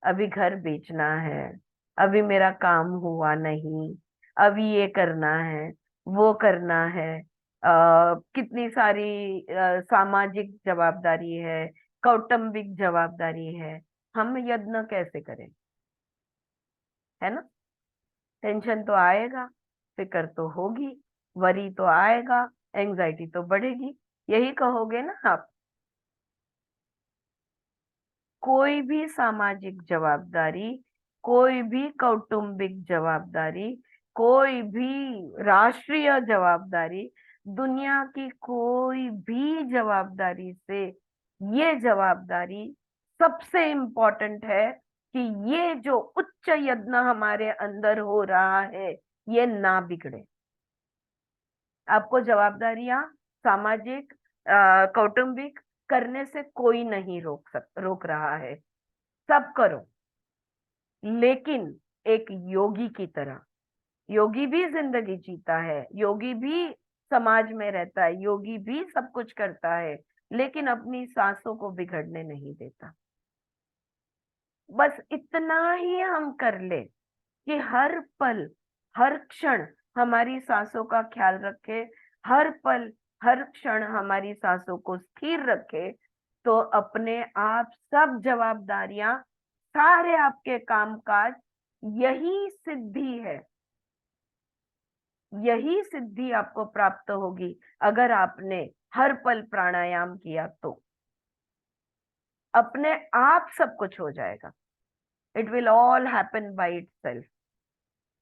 अभी घर बेचना है, अभी मेरा काम हुआ नहीं, अभी ये करना है, वो करना है, कितनी सारी सामाजिक जवाबदारी है, कौटुंबिक जवाबदारी है। हम यज्ञ कैसे करें? है ना? टेंशन तो आएगा, फिक्र तो होगी, वरी तो आएगा, एंजाइटी तो बढ़ेगी। यही कहोगे ना आप। कोई भी सामाजिक जवाबदारी, कोई भी कौटुंबिक जवाबदारी, कोई भी राष्ट्रीय जवाबदारी, दुनिया की कोई भी जवाबदारी से ये जवाबदारी सबसे इम्पोर्टेंट है कि ये जो उच्च यज्ञ हमारे अंदर हो रहा है ये ना बिगड़े। आपको जवाबदारियां सामाजिक, कौटुंबिक करने से कोई नहीं रोक रहा है, सब करो, लेकिन एक योगी की तरह। योगी भी जिंदगी जीता है, योगी भी समाज में रहता है, योगी भी सब कुछ करता है, लेकिन अपनी सांसों को बिगड़ने नहीं देता। बस इतना ही हम कर ले कि हर पल, हर क्षण हमारी सांसों का ख्याल रखे, हर पल, हर क्षण हमारी सांसों को स्थिर रखे, तो अपने आप सब जवाबदारियां, सारे आपके कामकाज, यही सिद्धि है, यही सिद्धि आपको प्राप्त होगी अगर आपने हर पल प्राणायाम किया तो। अपने आप सब कुछ हो जाएगा। It will all happen by itself.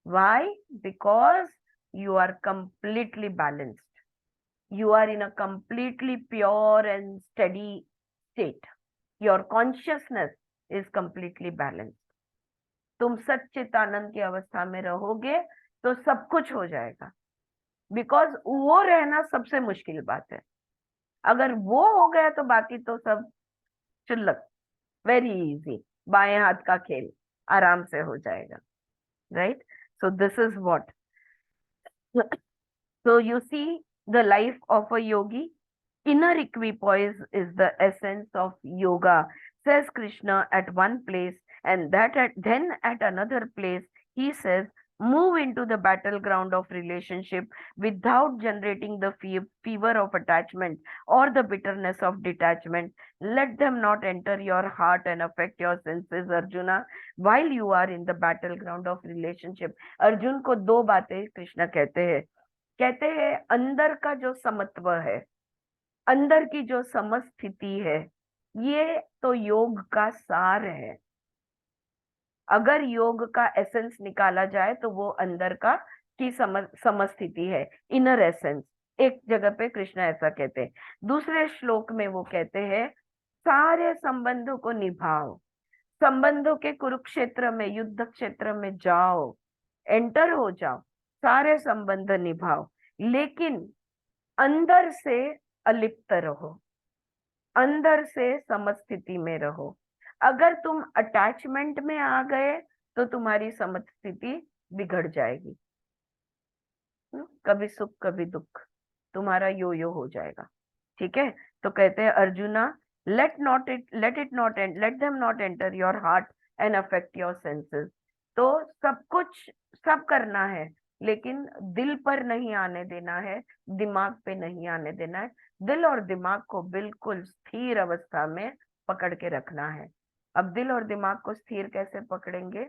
Why? Because you are completely balanced. You are in a completely pure and steady state. Your consciousness is completely balanced. तुम सच्चित आनंद की अवस्था में रहोगे तो सब कुछ हो जाएगा। बिकॉज वो रहना सबसे मुश्किल बात है। अगर वो हो गया तो बाकी तो सब चुल्लक, वेरी इजी, बाएं हाथ का खेल, आराम से हो जाएगा। Right? So this is what. So you see the life of a yogi. Inner equipoise is the essence of yoga, says Krishna at one place, and then at another place he says, move into the battleground of relationship without generating the fever of attachment or the bitterness of detachment. Let them not enter your heart and affect your senses, Arjuna, while you are in the battleground of relationship. Arjun को दो बातें कृष्ण कहते हैं अंदर का जो समत्व है, अंदर की जो समस्थिति है, ये तो योग का सार है। अगर योग का एसेंस निकाला जाए तो वो अंदर का की समस्थिति है, इनर एसेंस। एक जगह पे कृष्ण ऐसा कहते हैं। दूसरे श्लोक में वो कहते हैं सारे संबंधों को निभाओ, संबंधों के कुरुक्षेत्र में, युद्ध क्षेत्र में जाओ, एंटर हो जाओ, सारे संबंध निभाओ, लेकिन अंदर से अलिप्त रहो, अंदर से समस्थिति में रहो। अगर तुम अटैचमेंट में आ गए तो तुम्हारी समस्थिति बिगड़ जाएगी। कभी सुख कभी दुख, तुम्हारा यो यो हो जाएगा। ठीक है? तो कहते हैं arjuna, let them not enter your heart and affect your senses. तो सब कुछ सब करना है, लेकिन दिल पर नहीं आने देना है, दिमाग पे नहीं आने देना है। दिल और दिमाग को बिल्कुल स्थिर अवस्था में पकड़ के रखना है। अब दिल और दिमाग को स्थिर कैसे पकड़ेंगे?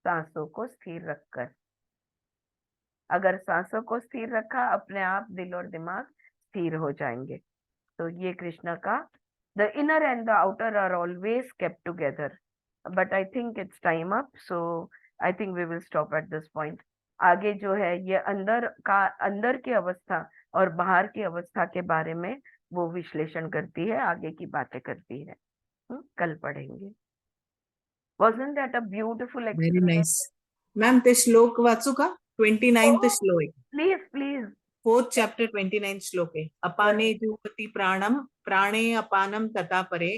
सांसों को स्थिर रखकर। अगर सांसों को स्थिर रखा, अपने आप दिल और दिमाग स्थिर हो जाएंगे। तो ये कृष्णा का the inner and the outer are always kept together, but I think it's time up, so I think we will stop at this point. आगे जो है ये अंदर की अवस्था और बाहर की अवस्था के बारे में वो विश्लेषण करती है, आगे की बातें करती है। कल पढ़ेंगे। Wasn't that a beautiful very explanation? Nice ma'am. ते श्लोक वाचू का? 29th Oh, श्लोक आहे. please, please. 4th chapter 29th श्लोक आहे. अपाने जुहति प्राणम प्राणे अपानम तथा परे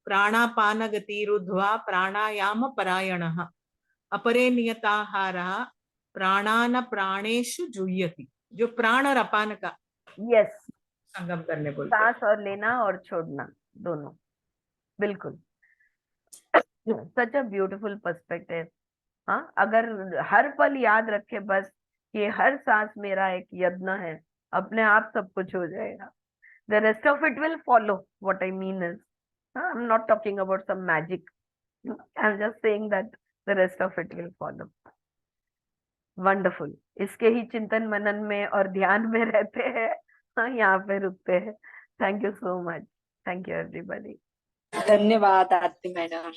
प्राणापान गतिरुद्ध्वा प्राणायाम परायणः अपरे नियताहारः प्राणान प्राणेषु जुह्यति. जो प्राण और अपान का Yes, संगम करने बोलते हैं. सांस और लेना और छोड़ना दोनों, बिल्कुल। सच अ ब्यूटीफुल पर्सपेक्टिव। हाँ, अगर हर पल याद रखे बस कि हर सांस मेरा एक यज्ञ है, अपने आप सब कुछ हो जाएगा। The rest of it will follow. What I mean is, I'm not talking about some magic. I'm just saying that the rest of it will follow. Wonderful. इसके ही चिंतन मनन में और ध्यान में रहते हैं। हाँ, यहाँ पे रुकते हैं। Thank you so much. Thank you everybody. धन्यवाद आरती मैडम.